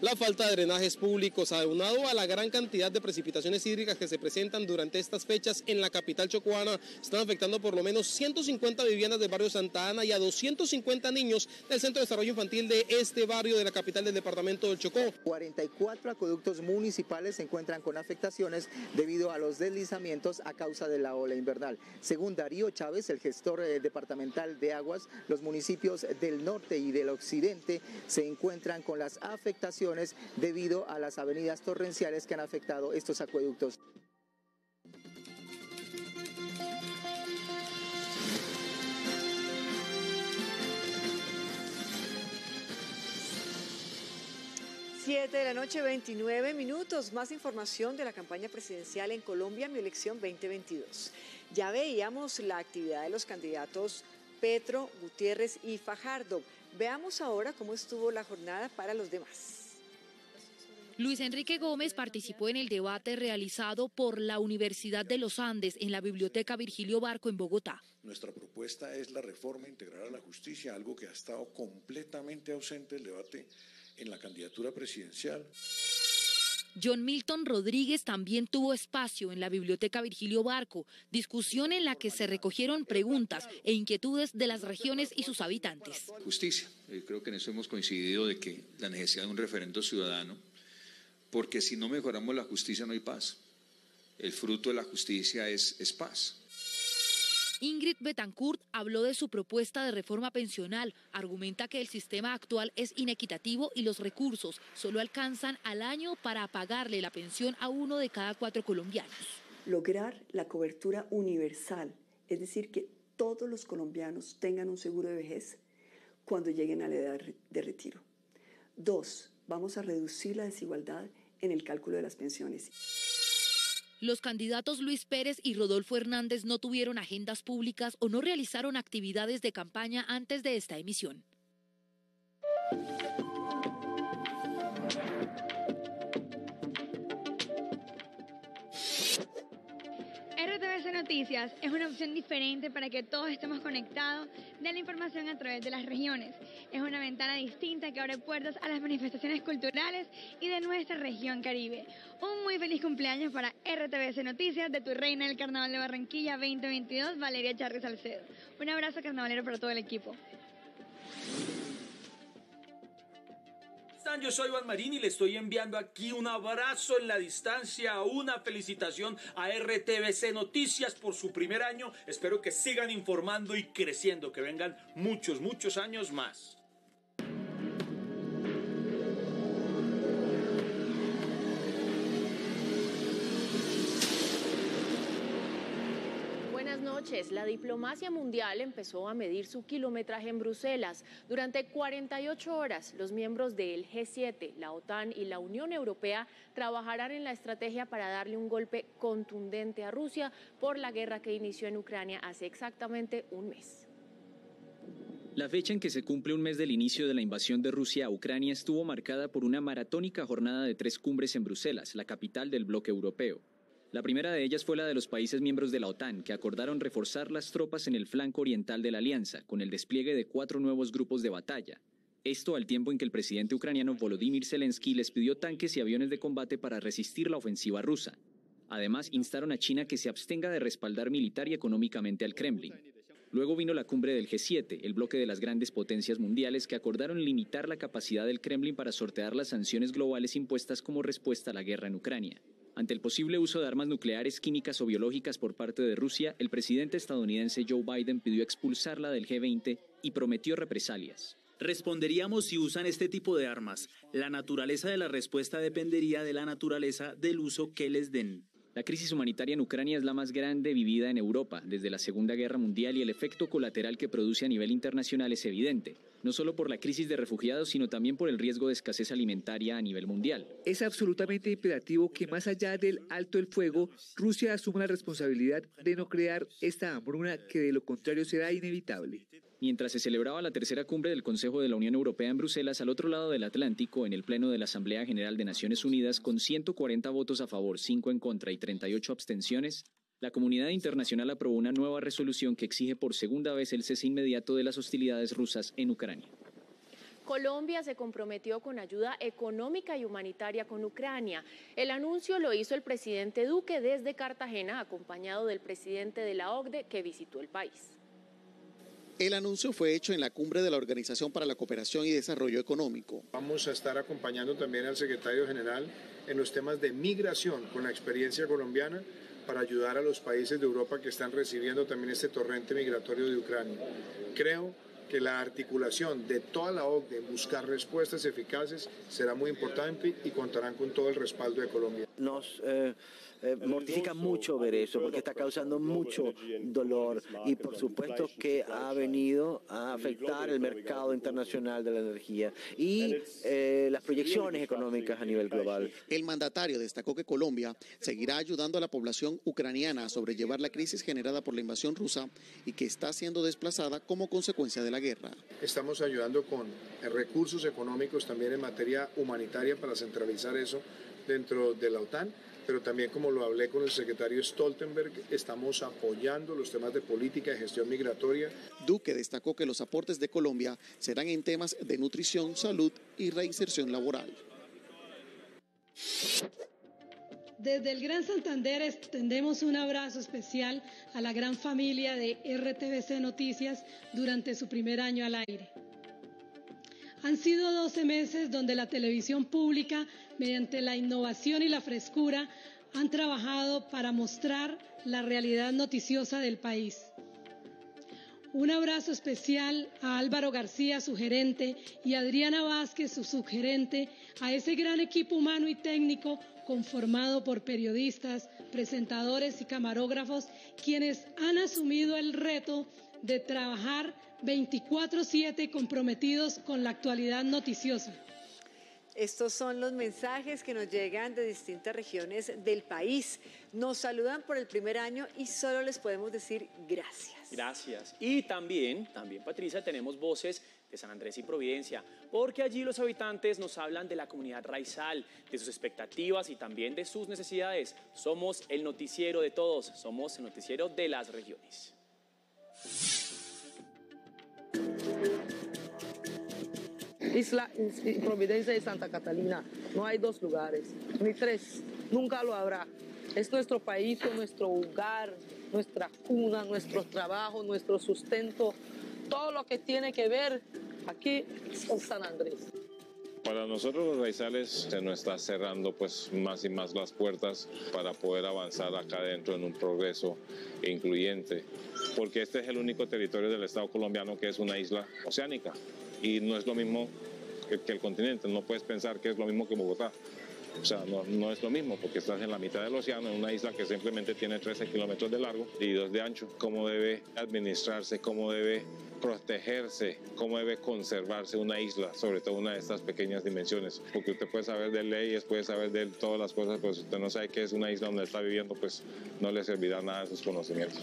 La falta de drenajes públicos, aunado a la gran cantidad de precipitaciones hídricas que se presentan durante estas fechas en la capital chocuana, están afectando por lo menos 150 viviendas del barrio Santa Ana y a 250 niños del Centro de Desarrollo Infantil de este barrio de la capital del departamento del Chocó. 44 acueductos municipales se encuentran con afectaciones debido a los deslizamientos a causa de la ola invernal. Según Darío Chávez, el gestor departamental de aguas, los municipios del norte y del occidente se encuentran con las afectaciones debido a las avenidas torrenciales que han afectado estos acueductos. Siete de la noche, 29 minutos. Más información de la campaña presidencial en Colombia, Mi Elección 2022. Ya veíamos la actividad de los candidatos Petro, Gutiérrez y Fajardo. Veamos ahora cómo estuvo la jornada para los demás. Luis Enrique Gómez participó en el debate realizado por la Universidad de los Andes en la Biblioteca Virgilio Barco en Bogotá. Nuestra propuesta es la reforma integral a la justicia, algo que ha estado completamente ausente del debate en la candidatura presidencial. John Milton Rodríguez también tuvo espacio en la Biblioteca Virgilio Barco, discusión en la que se recogieron preguntas e inquietudes de las regiones y sus habitantes. Justicia, creo que en eso hemos coincidido de que la necesidad de un referendo ciudadano, porque si no mejoramos la justicia no hay paz. El fruto de la justicia es paz. Ingrid Betancourt habló de su propuesta de reforma pensional. Argumenta que el sistema actual es inequitativo y los recursos solo alcanzan al año para pagarle la pensión a 1 de cada 4 colombianos. Lograr la cobertura universal, es decir, que todos los colombianos tengan un seguro de vejez cuando lleguen a la edad de retiro. 2, vamos a reducir la desigualdad en el cálculo de las pensiones. Los candidatos Luis Pérez y Rodolfo Hernández no tuvieron agendas públicas o no realizaron actividades de campaña antes de esta emisión. RTVC Noticias es una opción diferente para que todos estemos conectados de la información a través de las regiones. Es una ventana distinta que abre puertas a las manifestaciones culturales y de nuestra región Caribe. Un muy feliz cumpleaños para RTVC Noticias de tu reina del Carnaval de Barranquilla 2022, Valeria Charri Salcedo. Un abrazo carnavalero para todo el equipo. Yo soy Iván Marín y le estoy enviando aquí un abrazo en la distancia, una felicitación a RTVC Noticias por su primer año. Espero que sigan informando y creciendo, que vengan muchos, muchos años más. Buenas noches. La diplomacia mundial empezó a medir su kilometraje en Bruselas. Durante 48 horas, los miembros del G7, la OTAN y la Unión Europea trabajarán en la estrategia para darle un golpe contundente a Rusia por la guerra que inició en Ucrania hace exactamente un mes. La fecha en que se cumple un mes del inicio de la invasión de Rusia a Ucrania estuvo marcada por una maratónica jornada de 3 cumbres en Bruselas, la capital del bloque europeo. La primera de ellas fue la de los países miembros de la OTAN, que acordaron reforzar las tropas en el flanco oriental de la alianza, con el despliegue de 4 nuevos grupos de batalla. Esto al tiempo en que el presidente ucraniano Volodymyr Zelensky les pidió tanques y aviones de combate para resistir la ofensiva rusa. Además, instaron a China que se abstenga de respaldar militar y económicamente al Kremlin. Luego vino la cumbre del G7, el bloque de las grandes potencias mundiales que acordaron limitar la capacidad del Kremlin para sortear las sanciones globales impuestas como respuesta a la guerra en Ucrania. Ante el posible uso de armas nucleares, químicas o biológicas por parte de Rusia, el presidente estadounidense Joe Biden pidió expulsarla del G20 y prometió represalias. Responderíamos si usan este tipo de armas. La naturaleza de la respuesta dependería de la naturaleza del uso que les den. La crisis humanitaria en Ucrania es la más grande vivida en Europa desde la Segunda Guerra Mundial y el efecto colateral que produce a nivel internacional es evidente, no solo por la crisis de refugiados, sino también por el riesgo de escasez alimentaria a nivel mundial. Es absolutamente imperativo que más allá del alto el fuego, Rusia asuma la responsabilidad de no crear esta hambruna que de lo contrario será inevitable. Mientras se celebraba la tercera cumbre del Consejo de la Unión Europea en Bruselas, al otro lado del Atlántico, en el Pleno de la Asamblea General de Naciones Unidas, con 140 votos a favor, 5 en contra y 38 abstenciones, la comunidad internacional aprobó una nueva resolución que exige por segunda vez el cese inmediato de las hostilidades rusas en Ucrania. Colombia se comprometió con ayuda económica y humanitaria con Ucrania. El anuncio lo hizo el presidente Duque desde Cartagena, acompañado del presidente de la OCDE que visitó el país. El anuncio fue hecho en la cumbre de la Organización para la Cooperación y Desarrollo Económico. Vamos a estar acompañando también al secretario general en los temas de migración con la experiencia colombiana para ayudar a los países de Europa que están recibiendo también este torrente migratorio de Ucrania. Creo que la articulación de toda la OCDE en buscar respuestas eficaces será muy importante y contarán con todo el respaldo de Colombia. Nos mortifica mucho ver eso porque está causando mucho dolor y por supuesto que ha venido a afectar el mercado internacional de la energía y las proyecciones económicas a nivel global. El mandatario destacó que Colombia seguirá ayudando a la población ucraniana a sobrellevar la crisis generada por la invasión rusa y que está siendo desplazada como consecuencia de la guerra. Estamos ayudando con recursos económicos también en materia humanitaria para centralizar eso dentro de la OTAN, pero también, como lo hablé con el secretario Stoltenberg, estamos apoyando los temas de política y gestión migratoria. Duque destacó que los aportes de Colombia serán en temas de nutrición, salud y reinserción laboral. Desde el Gran Santander extendemos un abrazo especial a la gran familia de RTVC Noticias durante su primer año al aire. Han sido 12 meses donde la televisión pública, mediante la innovación y la frescura, han trabajado para mostrar la realidad noticiosa del país. Un abrazo especial a Álvaro García, su gerente, y a Adriana Vázquez, su subgerente, a ese gran equipo humano y técnico conformado por periodistas, presentadores y camarógrafos, quienes han asumido el reto de trabajar 24/7 comprometidos con la actualidad noticiosa. Estos son los mensajes que nos llegan de distintas regiones del país. Nos saludan por el primer año y solo les podemos decir gracias. Gracias. Y también, Patricia, tenemos voces de San Andrés y Providencia, porque allí los habitantes nos hablan de la comunidad raizal, de sus expectativas y también de sus necesidades. Somos el noticiero de todos, somos el noticiero de las regiones. Isla Providencia y Santa Catalina, no hay dos lugares, ni tres, nunca lo habrá. Es nuestro país, nuestro hogar, nuestra cuna, nuestro trabajo, nuestro sustento, todo lo que tiene que ver aquí con San Andrés. Para nosotros los raizales se nos está cerrando pues más y más las puertas para poder avanzar acá adentro en un progreso incluyente, porque este es el único territorio del Estado colombiano que es una isla oceánica y no es lo mismo que el continente, no puedes pensar que es lo mismo que Bogotá. O sea, no es lo mismo porque estás en la mitad del océano, en una isla que simplemente tiene 13 kilómetros de largo y 2 de ancho. Cómo debe administrarse, cómo debe protegerse, cómo debe conservarse una isla, sobre todo una de estas pequeñas dimensiones. Porque usted puede saber de leyes, puede saber de todas las cosas, pero si usted no sabe qué es una isla donde está viviendo, pues no le servirá nada de sus conocimientos.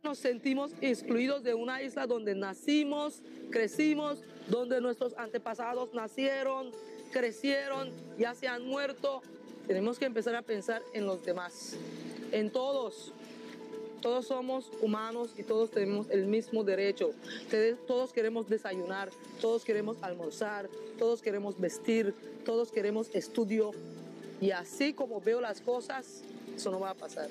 Nos sentimos excluidos de una isla donde nacimos, crecimos, donde nuestros antepasados nacieron, crecieron, ya se han muerto. Tenemos que empezar a pensar en los demás, en todos. Todos somos humanos y todos tenemos el mismo derecho. Todos queremos desayunar, todos queremos almorzar, todos queremos vestir, todos queremos estudio. Y así como veo las cosas, eso no va a pasar.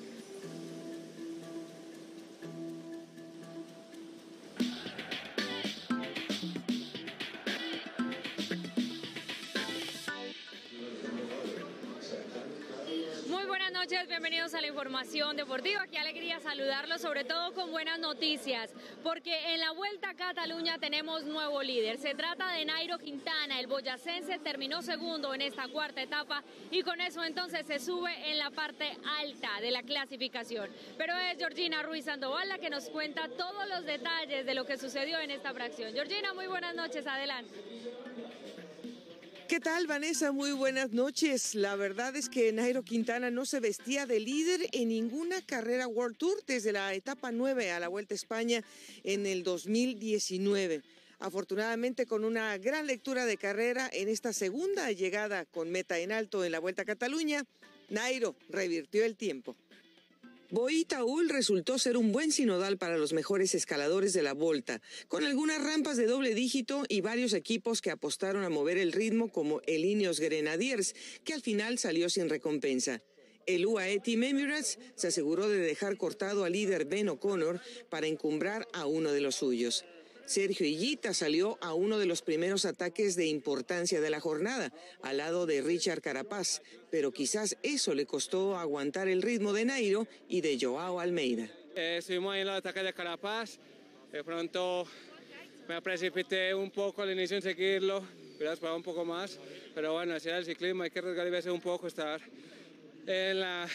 noches, bienvenidos a la información deportiva. Qué alegría saludarlos, sobre todo con buenas noticias, porque en la Vuelta a Cataluña tenemos nuevo líder. Se trata de Nairo Quintana, el boyacense terminó segundo en esta cuarta etapa y con eso entonces se sube en la parte alta de la clasificación. Pero es Georgina Ruiz Sandoval la que nos cuenta todos los detalles de lo que sucedió en esta fracción. Georgina, muy buenas noches, adelante. ¿Qué tal, Vanessa? Muy buenas noches. La verdad es que Nairo Quintana no se vestía de líder en ninguna carrera World Tour desde la etapa 9 a la Vuelta a España en el 2019. Afortunadamente, con una gran lectura de carrera en esta segunda llegada con meta en alto en la Vuelta a Cataluña, Nairo revirtió el tiempo. Boí-Taüll resultó ser un buen sinodal para los mejores escaladores de la Volta, con algunas rampas de doble dígito y varios equipos que apostaron a mover el ritmo como el Ineos Grenadiers, que al final salió sin recompensa. El UAE Team Emirates se aseguró de dejar cortado al líder Ben O'Connor para encumbrar a uno de los suyos. Sergio Higuita salió a uno de los primeros ataques de importancia de la jornada, al lado de Richard Carapaz, pero quizás eso le costó aguantar el ritmo de Nairo y de Joao Almeida. Estuvimos ahí en los ataques de Carapaz, de pronto me precipité un poco al inicio en seguirlo, hubiera esperado un poco más, pero bueno, así era el ciclismo, hay que arriesgar y veces un poco, estar en la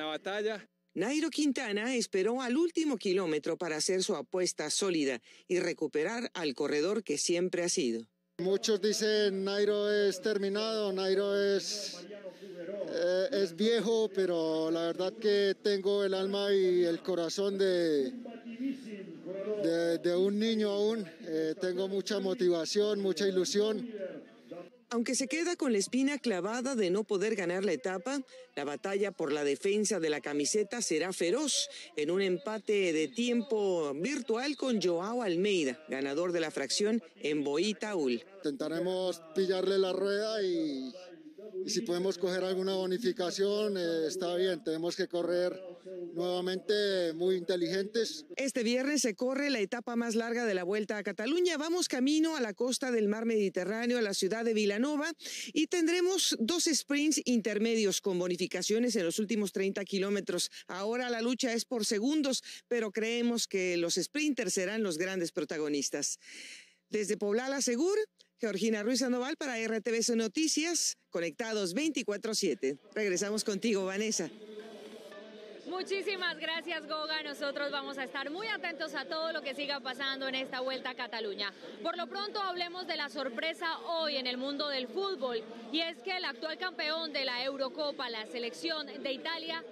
batalla. Nairo Quintana esperó al último kilómetro para hacer su apuesta sólida y recuperar al corredor que siempre ha sido. Muchos dicen Nairo es terminado, Nairo es viejo, pero la verdad que tengo el alma y el corazón de un niño aún. Tengo mucha motivación, mucha ilusión. Aunque se queda con la espina clavada de no poder ganar la etapa, la batalla por la defensa de la camiseta será feroz en un empate de tiempo virtual con Joao Almeida, ganador de la fracción en Boí-Taüll. Intentaremos pillarle la rueda y si podemos coger alguna bonificación, está bien. Tenemos que correr nuevamente muy inteligentes. Este viernes se corre la etapa más larga de la Vuelta a Cataluña. Vamos camino a la costa del mar Mediterráneo, a la ciudad de Vilanova, y tendremos 2 sprints intermedios con bonificaciones en los últimos 30 kilómetros. Ahora la lucha es por segundos, pero creemos que los sprinters serán los grandes protagonistas. Desde Poblada Segur, Georgina Ruiz Sandoval para RTVC Noticias, conectados 24/7. Regresamos contigo, Vanessa. Muchísimas gracias, Goga. Nosotros vamos a estar muy atentos a todo lo que siga pasando en esta Vuelta a Cataluña. Por lo pronto hablemos de la sorpresa hoy en el mundo del fútbol, y es que el actual campeón de la Eurocopa, la selección de Italia,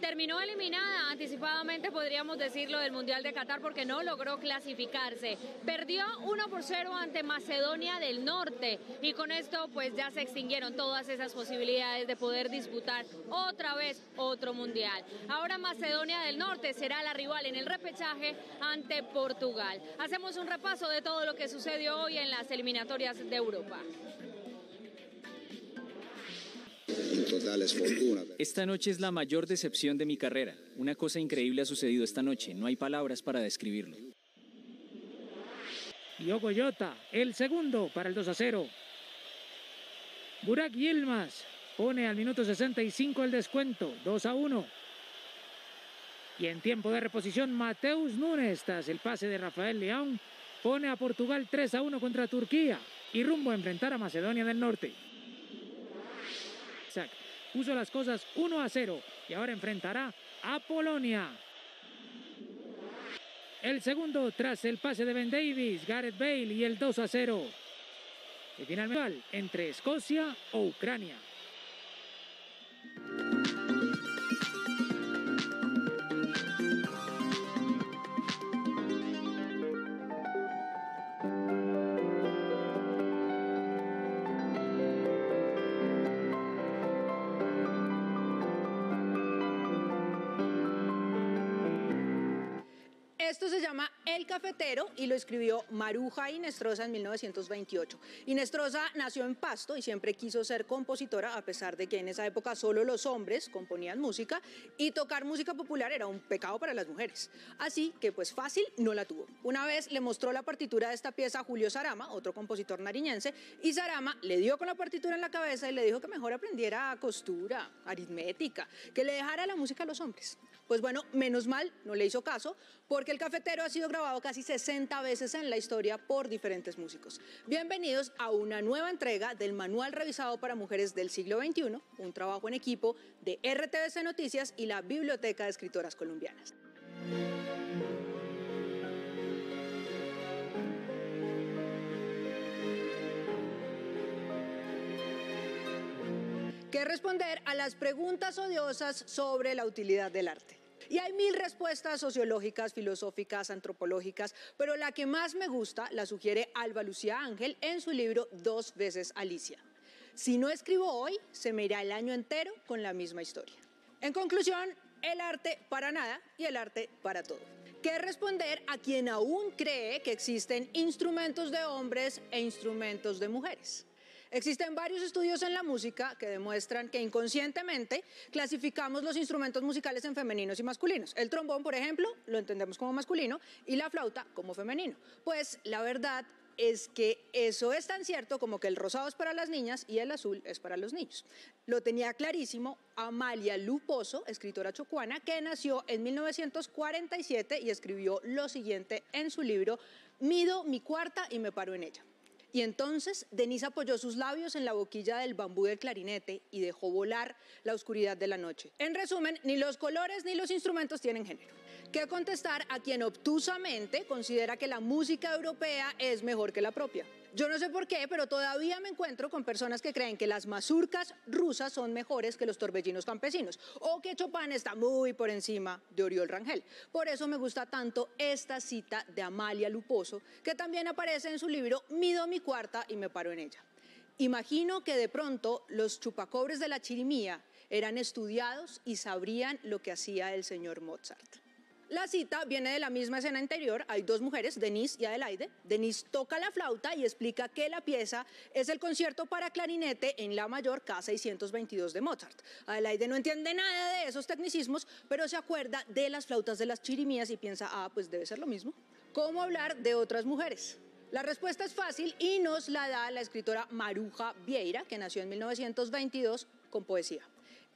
terminó eliminada anticipadamente, podríamos decirlo, del Mundial de Qatar porque no logró clasificarse. Perdió 1-0 ante Macedonia del Norte y con esto pues ya se extinguieron todas esas posibilidades de poder disputar otra vez otro Mundial. Ahora Macedonia del Norte será la rival en el repechaje ante Portugal. Hacemos un repaso de todo lo que sucedió hoy en las eliminatorias de Europa. Esta noche es la mayor decepción de mi carrera. Una cosa increíble ha sucedido esta noche. No hay palabras para describirlo. Diogo Jota, el segundo para el 2-0. Burak Yilmaz pone al minuto 65 el descuento, 2-1. Y en tiempo de reposición, Mateus Nunes, tras el pase de Rafael Leão, pone a Portugal 3-1 contra Turquía y rumbo a enfrentar a Macedonia del Norte. Puso las cosas 1-0 y ahora enfrentará a Polonia. El segundo tras el pase de Ben Davies, Gareth Bale y el 2-0. Y finalmente entre Escocia o Ucrania. Esto se llama El Cafetero y lo escribió Maruja Inestrosa en 1928. Inestrosa nació en Pasto y siempre quiso ser compositora, a pesar de que en esa época solo los hombres componían música y tocar música popular era un pecado para las mujeres. Así que pues fácil no la tuvo. Una vez le mostró la partitura de esta pieza a Julio Sarama, otro compositor nariñense, y Sarama le dio con la partitura en la cabeza y le dijo que mejor aprendiera costura, aritmética, que le dejara la música a los hombres. Pues bueno, menos mal, no le hizo caso, porque El Cafetero ha sido grabado casi 60 veces en la historia por diferentes músicos. Bienvenidos a una nueva entrega del Manual Revisado para Mujeres del Siglo XXI, un trabajo en equipo de RTVC Noticias y la Biblioteca de Escritoras Colombianas. Que responder a las preguntas odiosas sobre la utilidad del arte. Y hay 1000 respuestas sociológicas, filosóficas, antropológicas, pero la que más me gusta la sugiere Alba Lucía Ángel en su libro 2 veces Alicia. Si no escribo hoy, se me irá el año entero con la misma historia. En conclusión, el arte para nada y el arte para todo. ¿Qué responder a quien aún cree que existen instrumentos de hombres e instrumentos de mujeres? Existen varios estudios en la música que demuestran que inconscientemente clasificamos los instrumentos musicales en femeninos y masculinos. El trombón, por ejemplo, lo entendemos como masculino y la flauta como femenino. Pues la verdad es que eso es tan cierto como que el rosado es para las niñas y el azul es para los niños. Lo tenía clarísimo Amalia Luposo, escritora chocuana, que nació en 1947 y escribió lo siguiente en su libro Mido mi cuarta y me paro en ella. Y entonces Denise apoyó sus labios en la boquilla del bambú del clarinete y dejó volar la oscuridad de la noche. En resumen, ni los colores ni los instrumentos tienen género. ¿Qué contestar a quien obtusamente considera que la música europea es mejor que la propia? Yo no sé por qué, pero todavía me encuentro con personas que creen que las mazurcas rusas son mejores que los torbellinos campesinos o que Chopin está muy por encima de Oriol Rangel. Por eso me gusta tanto esta cita de Amalia Luposo, que también aparece en su libro Mido mi cuarta y me paro en ella. Imagino que de pronto los chupacobres de la chirimía eran estudiados y sabrían lo que hacía el señor Mozart. La cita viene de la misma escena anterior. Hay dos mujeres, Denise y Adelaide. Denise toca la flauta y explica que la pieza es el concierto para clarinete en la mayor K622 de Mozart. Adelaide no entiende nada de esos tecnicismos, pero se acuerda de las flautas de las chirimías y piensa, pues debe ser lo mismo. ¿Cómo hablar de otras mujeres? La respuesta es fácil y nos la da la escritora Maruja Vieira, que nació en 1922 con poesía.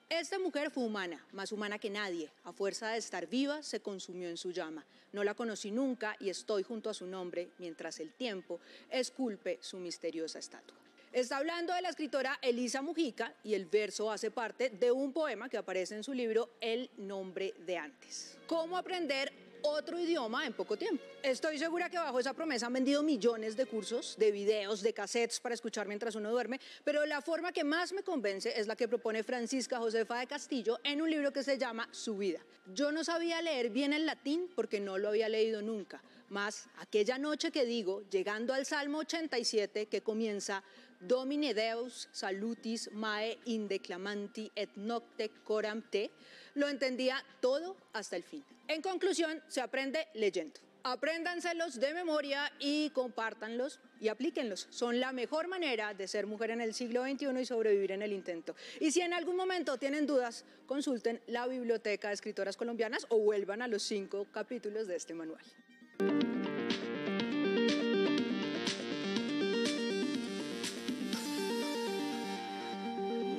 Esta mujer fue humana, más humana que nadie. A fuerza de estar viva, se consumió en su llama. No la conocí nunca y estoy junto a su nombre, mientras el tiempo esculpe su misteriosa estatua. Está hablando de la escritora Elisa Mujica y el verso hace parte de un poema que aparece en su libro El nombre de antes. ¿Cómo aprender otro idioma en poco tiempo? Estoy segura que bajo esa promesa han vendido millones de cursos, de videos, de cassettes para escuchar mientras uno duerme, pero la forma que más me convence es la que propone Francisca Josefa de Castillo en un libro que se llama Su vida. Yo no sabía leer bien el latín porque no lo había leído nunca, mas aquella noche que digo, llegando al Salmo 87 que comienza Domine Deus salutis mae indeclamanti et nocte coram te, lo entendía todo hasta el fin. En conclusión, se aprende leyendo. Apréndanselos de memoria y compártanlos y aplíquenlos. Son la mejor manera de ser mujer en el siglo XXI y sobrevivir en el intento. Y si en algún momento tienen dudas, consulten la Biblioteca de Escritoras Colombianas o vuelvan a los 5 capítulos de este manual.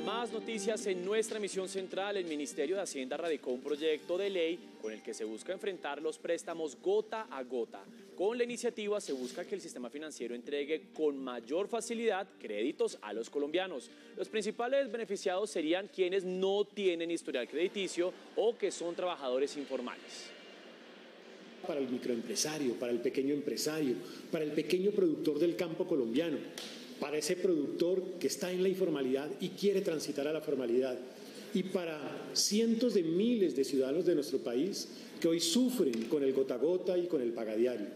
Más noticias en nuestra emisión central. El Ministerio de Hacienda radicó un proyecto de ley con el que se busca enfrentar los préstamos gota a gota. Con la iniciativa se busca que el sistema financiero entregue con mayor facilidad créditos a los colombianos. Los principales beneficiados serían quienes no tienen historial crediticio o que son trabajadores informales. Para el microempresario, para el pequeño empresario, para el pequeño productor del campo colombiano, para ese productor que está en la informalidad y quiere transitar a la formalidad, y para cientos de miles de ciudadanos de nuestro país que hoy sufren con el gota a gota y con el pagadiario.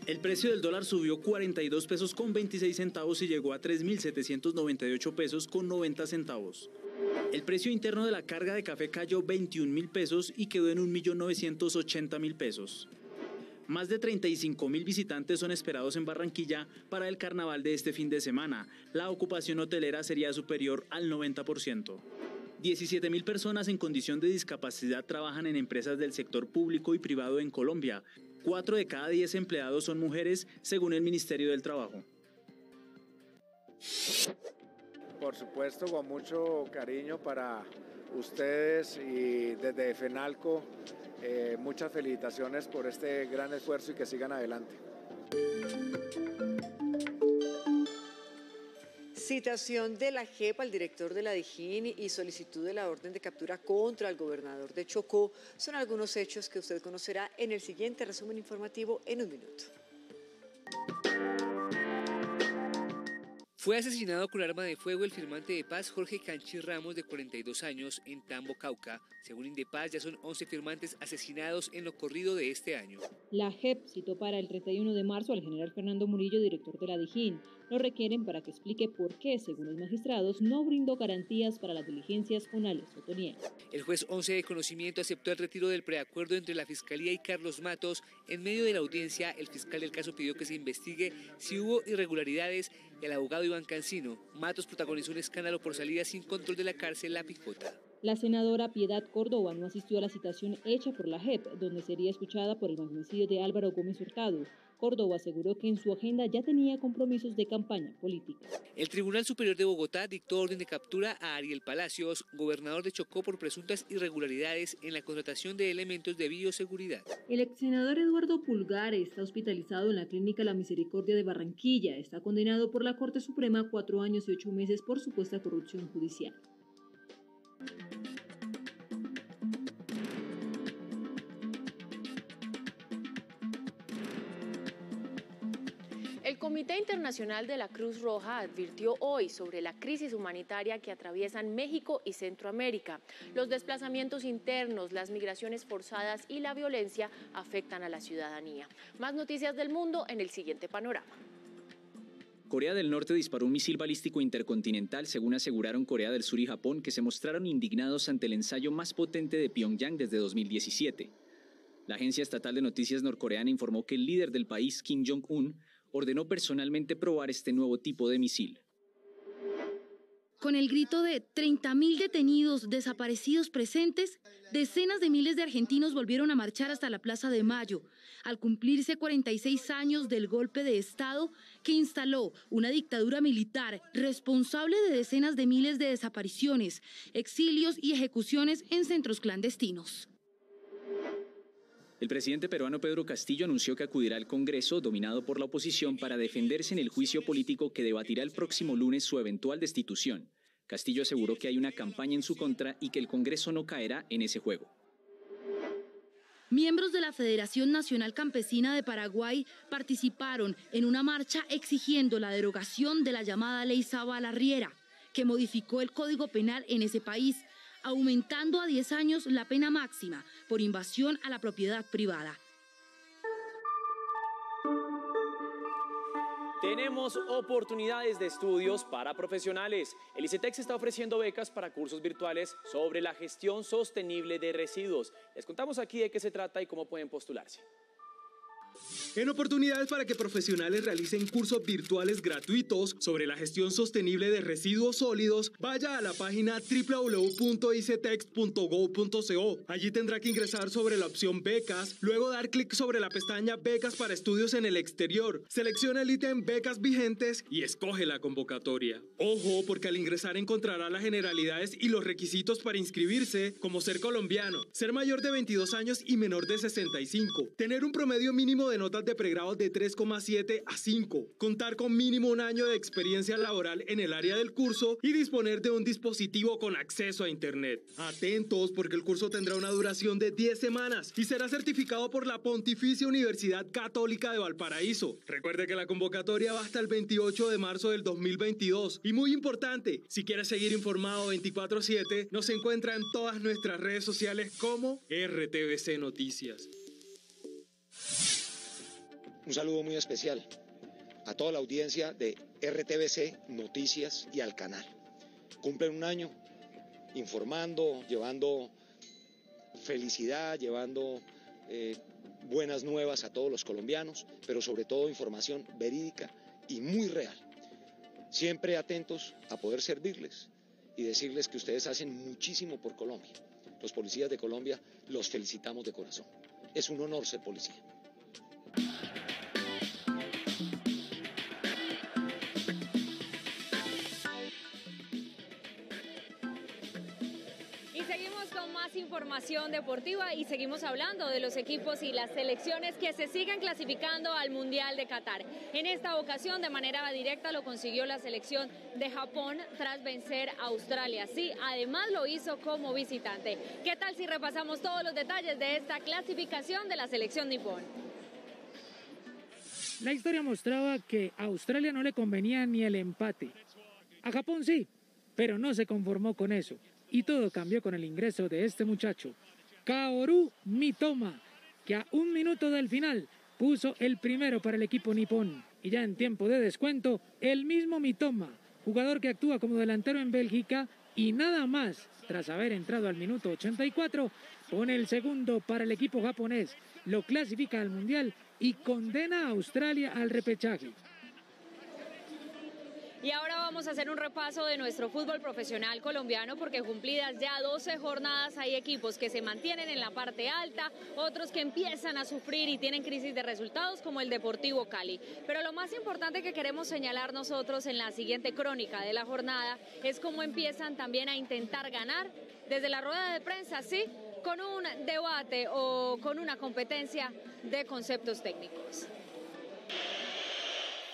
El precio del dólar subió 42 pesos con 26 centavos y llegó a 3.798 pesos con 90 centavos. El precio interno de la carga de café cayó 21.000 pesos y quedó en 1.980.000 pesos. Más de 35.000 visitantes son esperados en Barranquilla para el carnaval de este fin de semana. La ocupación hotelera sería superior al 90%. 17.000 personas en condición de discapacidad trabajan en empresas del sector público y privado en Colombia. 4 de cada 10 empleados son mujeres, según el Ministerio del Trabajo. Por supuesto, con mucho cariño para ustedes y desde FENALCO, muchas felicitaciones por este gran esfuerzo y que sigan adelante. Citación de la JEP al director de la Dijín y solicitud de la orden de captura contra el gobernador de Chocó son algunos hechos que usted conocerá en el siguiente resumen informativo en un minuto. Fue asesinado con arma de fuego el firmante de paz Jorge Canchi Ramos, de 42 años, en Tambo, Cauca. Según Indepaz, ya son 11 firmantes asesinados en lo corrido de este año. La JEP citó para el 31 de marzo al general Fernando Murillo, director de la Dijín. Lo requieren para que explique por qué, según los magistrados, no brindó garantías para las diligencias con Alex Otoniel. El juez 11 de conocimiento aceptó el retiro del preacuerdo entre la Fiscalía y Carlos Matos. En medio de la audiencia, el fiscal del caso pidió que se investigue si hubo irregularidades y el abogado Iván Cancino. Matos protagonizó un escándalo por salida sin control de la cárcel La Picota. La senadora Piedad Córdoba no asistió a la citación hecha por la JEP, donde sería escuchada por el magnicidio de Álvaro Gómez Hurtado. Córdoba aseguró que en su agenda ya tenía compromisos de campaña política. El Tribunal Superior de Bogotá dictó orden de captura a Ariel Palacios, gobernador de Chocó, por presuntas irregularidades en la contratación de elementos de bioseguridad. El exsenador Eduardo Pulgar está hospitalizado en la Clínica La Misericordia de Barranquilla. Está condenado por la Corte Suprema a 4 años y 8 meses por supuesta corrupción judicial. El Comité Internacional de la Cruz Roja advirtió hoy sobre la crisis humanitaria que atraviesan México y Centroamérica. Los desplazamientos internos, las migraciones forzadas y la violencia afectan a la ciudadanía. Más noticias del mundo en el siguiente panorama. Corea del Norte disparó un misil balístico intercontinental, según aseguraron Corea del Sur y Japón, que se mostraron indignados ante el ensayo más potente de Pyongyang desde 2017. La agencia estatal de noticias norcoreana informó que el líder del país, Kim Jong-un, ordenó personalmente probar este nuevo tipo de misil. Con el grito de 30.000 detenidos desaparecidos presentes, decenas de miles de argentinos volvieron a marchar hasta la Plaza de Mayo, al cumplirse 46 años del golpe de Estado que instaló una dictadura militar responsable de decenas de miles de desapariciones, exilios y ejecuciones en centros clandestinos. El presidente peruano Pedro Castillo anunció que acudirá al Congreso, dominado por la oposición, para defenderse en el juicio político que debatirá el próximo lunes su eventual destitución. Castillo aseguró que hay una campaña en su contra y que el Congreso no caerá en ese juego. Miembros de la Federación Nacional Campesina de Paraguay participaron en una marcha exigiendo la derogación de la llamada Ley Zabala Riera, que modificó el Código Penal en ese país, aumentando a 10 años la pena máxima por invasión a la propiedad privada. Tenemos oportunidades de estudios para profesionales. El ICETEX está ofreciendo becas para cursos virtuales sobre la gestión sostenible de residuos. Les contamos aquí de qué se trata y cómo pueden postularse. En oportunidades para que profesionales realicen cursos virtuales gratuitos sobre la gestión sostenible de residuos sólidos, vaya a la página www.icetex.gov.co. Allí tendrá que ingresar sobre la opción becas, luego dar clic sobre la pestaña becas para estudios en el exterior. Selecciona el ítem becas vigentes y escoge la convocatoria. Ojo, porque al ingresar encontrará las generalidades y los requisitos para inscribirse, como ser colombiano, ser mayor de 22 años y menor de 65, tener un promedio mínimo de notas de pregrado de 3,7 a 5, contar con mínimo un año de experiencia laboral en el área del curso y disponer de un dispositivo con acceso a internet. Atentos, porque el curso tendrá una duración de 10 semanas y será certificado por la Pontificia Universidad Católica de Valparaíso. Recuerde que la convocatoria va hasta el 28 de marzo del 2022. Y muy importante, si quiere seguir informado 24/7, nos encuentra en todas nuestras redes sociales como RTVC Noticias. Un saludo muy especial a toda la audiencia de RTVC Noticias y al canal. Cumplen un año informando, llevando felicidad, llevando buenas nuevas a todos los colombianos, pero sobre todo información verídica y muy real. Siempre atentos a poder servirles y decirles que ustedes hacen muchísimo por Colombia. Los policías de Colombia los felicitamos de corazón. Es un honor ser policía. Información deportiva y seguimos hablando de los equipos y las selecciones que se siguen clasificando al Mundial de Qatar. En esta ocasión, de manera directa, lo consiguió la selección de Japón tras vencer a Australia. Sí, además lo hizo como visitante. ¿Qué tal si repasamos todos los detalles de esta clasificación de la selección nipón? La historia mostraba que a Australia no le convenía ni el empate. A Japón sí, pero no se conformó con eso. Y todo cambió con el ingreso de este muchacho, Kaoru Mitoma, que a 1 minuto del final puso el primero para el equipo nipón. Y ya en tiempo de descuento, el mismo Mitoma, jugador que actúa como delantero en Bélgica y nada más, tras haber entrado al minuto 84, pone el segundo para el equipo japonés, lo clasifica al Mundial y condena a Australia al repechaje. Y ahora vamos a hacer un repaso de nuestro fútbol profesional colombiano, porque cumplidas ya 12 jornadas hay equipos que se mantienen en la parte alta, otros que empiezan a sufrir y tienen crisis de resultados como el Deportivo Cali. Pero lo más importante que queremos señalar nosotros en la siguiente crónica de la jornada es cómo empiezan también a intentar ganar desde la rueda de prensa, sí, con un debate o con una competencia de conceptos técnicos.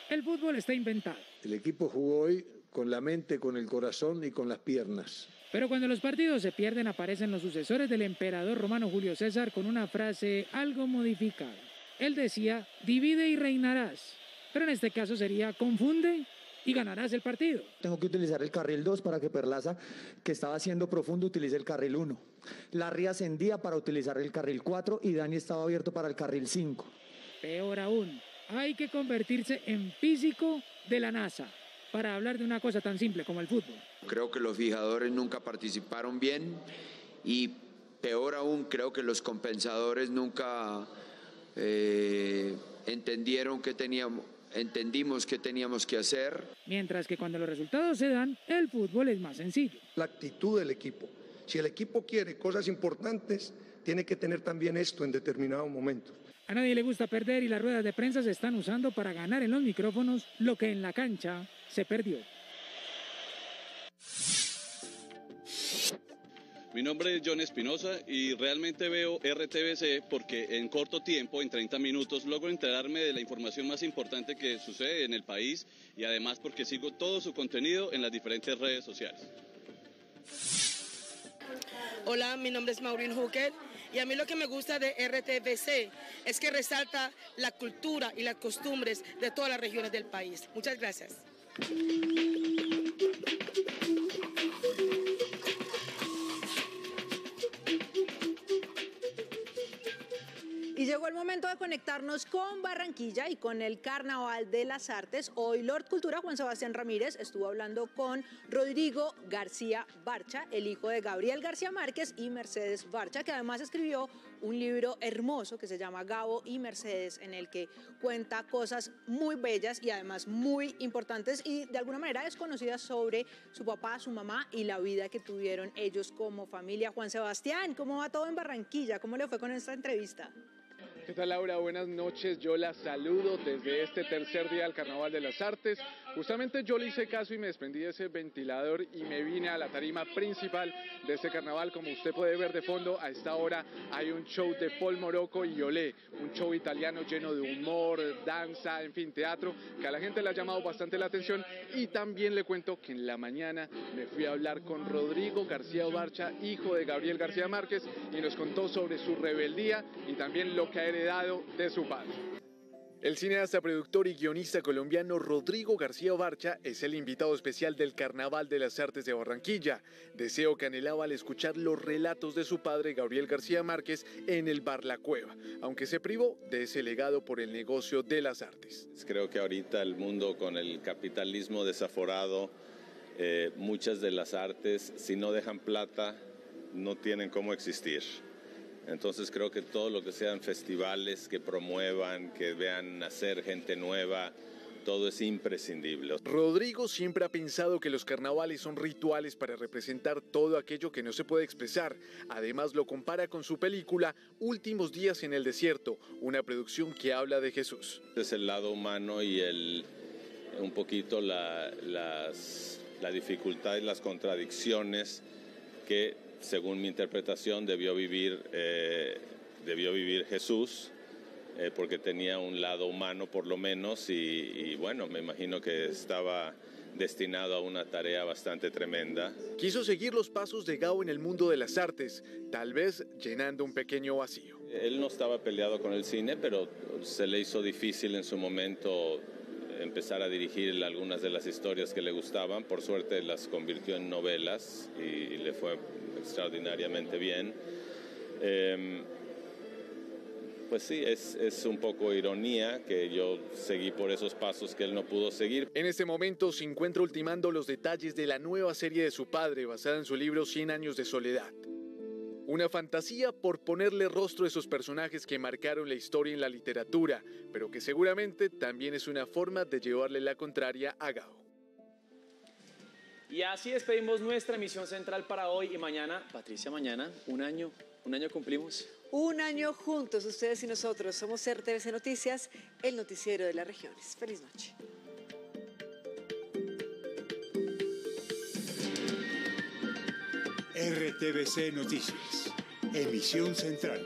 El fútbol está inventado. El equipo jugó hoy con la mente, con el corazón y con las piernas. Pero cuando los partidos se pierden, aparecen los sucesores del emperador romano Julio César con una frase algo modificada. Él decía, divide y reinarás. Pero en este caso sería, confunde y ganarás el partido. Tengo que utilizar el carril 2 para que Perlaza, que estaba siendo profundo, utilice el carril 1. Larry ascendía para utilizar el carril 4 y Dani estaba abierto para el carril 5. Peor aún, hay que convertirse en físico de la NASA para hablar de una cosa tan simple como el fútbol. Creo que los fijadores nunca participaron bien y peor aún, creo que los compensadores nunca entendimos qué teníamos que hacer. Mientras que cuando los resultados se dan, el fútbol es más sencillo. La actitud del equipo. Si el equipo quiere cosas importantes, tiene que tener también esto en determinados momentos. A nadie le gusta perder y las ruedas de prensa se están usando para ganar en los micrófonos lo que en la cancha se perdió. Mi nombre es John Espinosa y realmente veo RTVC porque en corto tiempo, en 30 minutos, logro enterarme de la información más importante que sucede en el país y además porque sigo todo su contenido en las diferentes redes sociales. Hola, mi nombre es Maureen Hooker y a mí lo que me gusta de RTVC es que resalta la cultura y las costumbres de todas las regiones del país. Muchas gracias. Y llegó el momento de conectarnos con Barranquilla y con el Carnaval de las Artes. Hoy Lord Cultura Juan Sebastián Ramírez estuvo hablando con Rodrigo García Barcha, el hijo de Gabriel García Márquez y Mercedes Barcha, que además escribió un libro hermoso que se llama Gabo y Mercedes, en el que cuenta cosas muy bellas y además muy importantes y de alguna manera desconocidas sobre su papá, su mamá y la vida que tuvieron ellos como familia. Juan Sebastián, ¿cómo va todo en Barranquilla? ¿Cómo le fue con esta entrevista? ¿Qué tal, Laura? Buenas noches, yo la saludo desde este tercer día del Carnaval de las Artes. Justamente yo le hice caso y me desprendí de ese ventilador y me vine a la tarima principal de este carnaval. Como usted puede ver de fondo, a esta hora hay un show de Paul Morocco y Olé, un show italiano lleno de humor, danza, en fin, teatro, que a la gente le ha llamado bastante la atención. Y también le cuento que en la mañana me fui a hablar con Rodrigo García Barcha, hijo de Gabriel García Márquez, y nos contó sobre su rebeldía y también lo que ha heredado de su padre. El cineasta, productor y guionista colombiano Rodrigo García Barcha es el invitado especial del Carnaval de las Artes de Barranquilla. Deseo que anhelaba al escuchar los relatos de su padre Gabriel García Márquez en el bar La Cueva, aunque se privó de ese legado por el negocio de las artes. Creo que ahorita el mundo con el capitalismo desaforado muchas de las artes, si no dejan plata, no tienen cómo existir. Entonces creo que todo lo que sean festivales que promuevan, que vean nacer gente nueva, todo es imprescindible. Rodrigo siempre ha pensado que los carnavales son rituales para representar todo aquello que no se puede expresar. Además lo compara con su película Últimos días en el desierto, una producción que habla de Jesús. Es el lado humano y un poquito la dificultad y las contradicciones que, según mi interpretación, debió vivir Jesús. Porque tenía un lado humano por lo menos y bueno, me imagino que estaba destinado a una tarea bastante tremenda. Quiso seguir los pasos de Gao en el mundo de las artes, tal vez llenando un pequeño vacío. Él no estaba peleado con el cine, pero se le hizo difícil en su momento empezar a dirigir algunas de las historias que le gustaban. Por suerte las convirtió en novelas y le fue extraordinariamente bien. Pues sí, es un poco ironía que yo seguí por esos pasos que él no pudo seguir. En este momento se encuentra ultimando los detalles de la nueva serie de su padre basada en su libro 100 años de soledad. Una fantasía por ponerle rostro a esos personajes que marcaron la historia en la literatura, pero que seguramente también es una forma de llevarle la contraria a Gao. Y así despedimos nuestra emisión central para hoy y mañana. Patricia, mañana un año cumplimos. Un año juntos, ustedes y nosotros. Somos RTVC Noticias, el noticiero de las regiones. Feliz noche. RTVC Noticias, emisión central.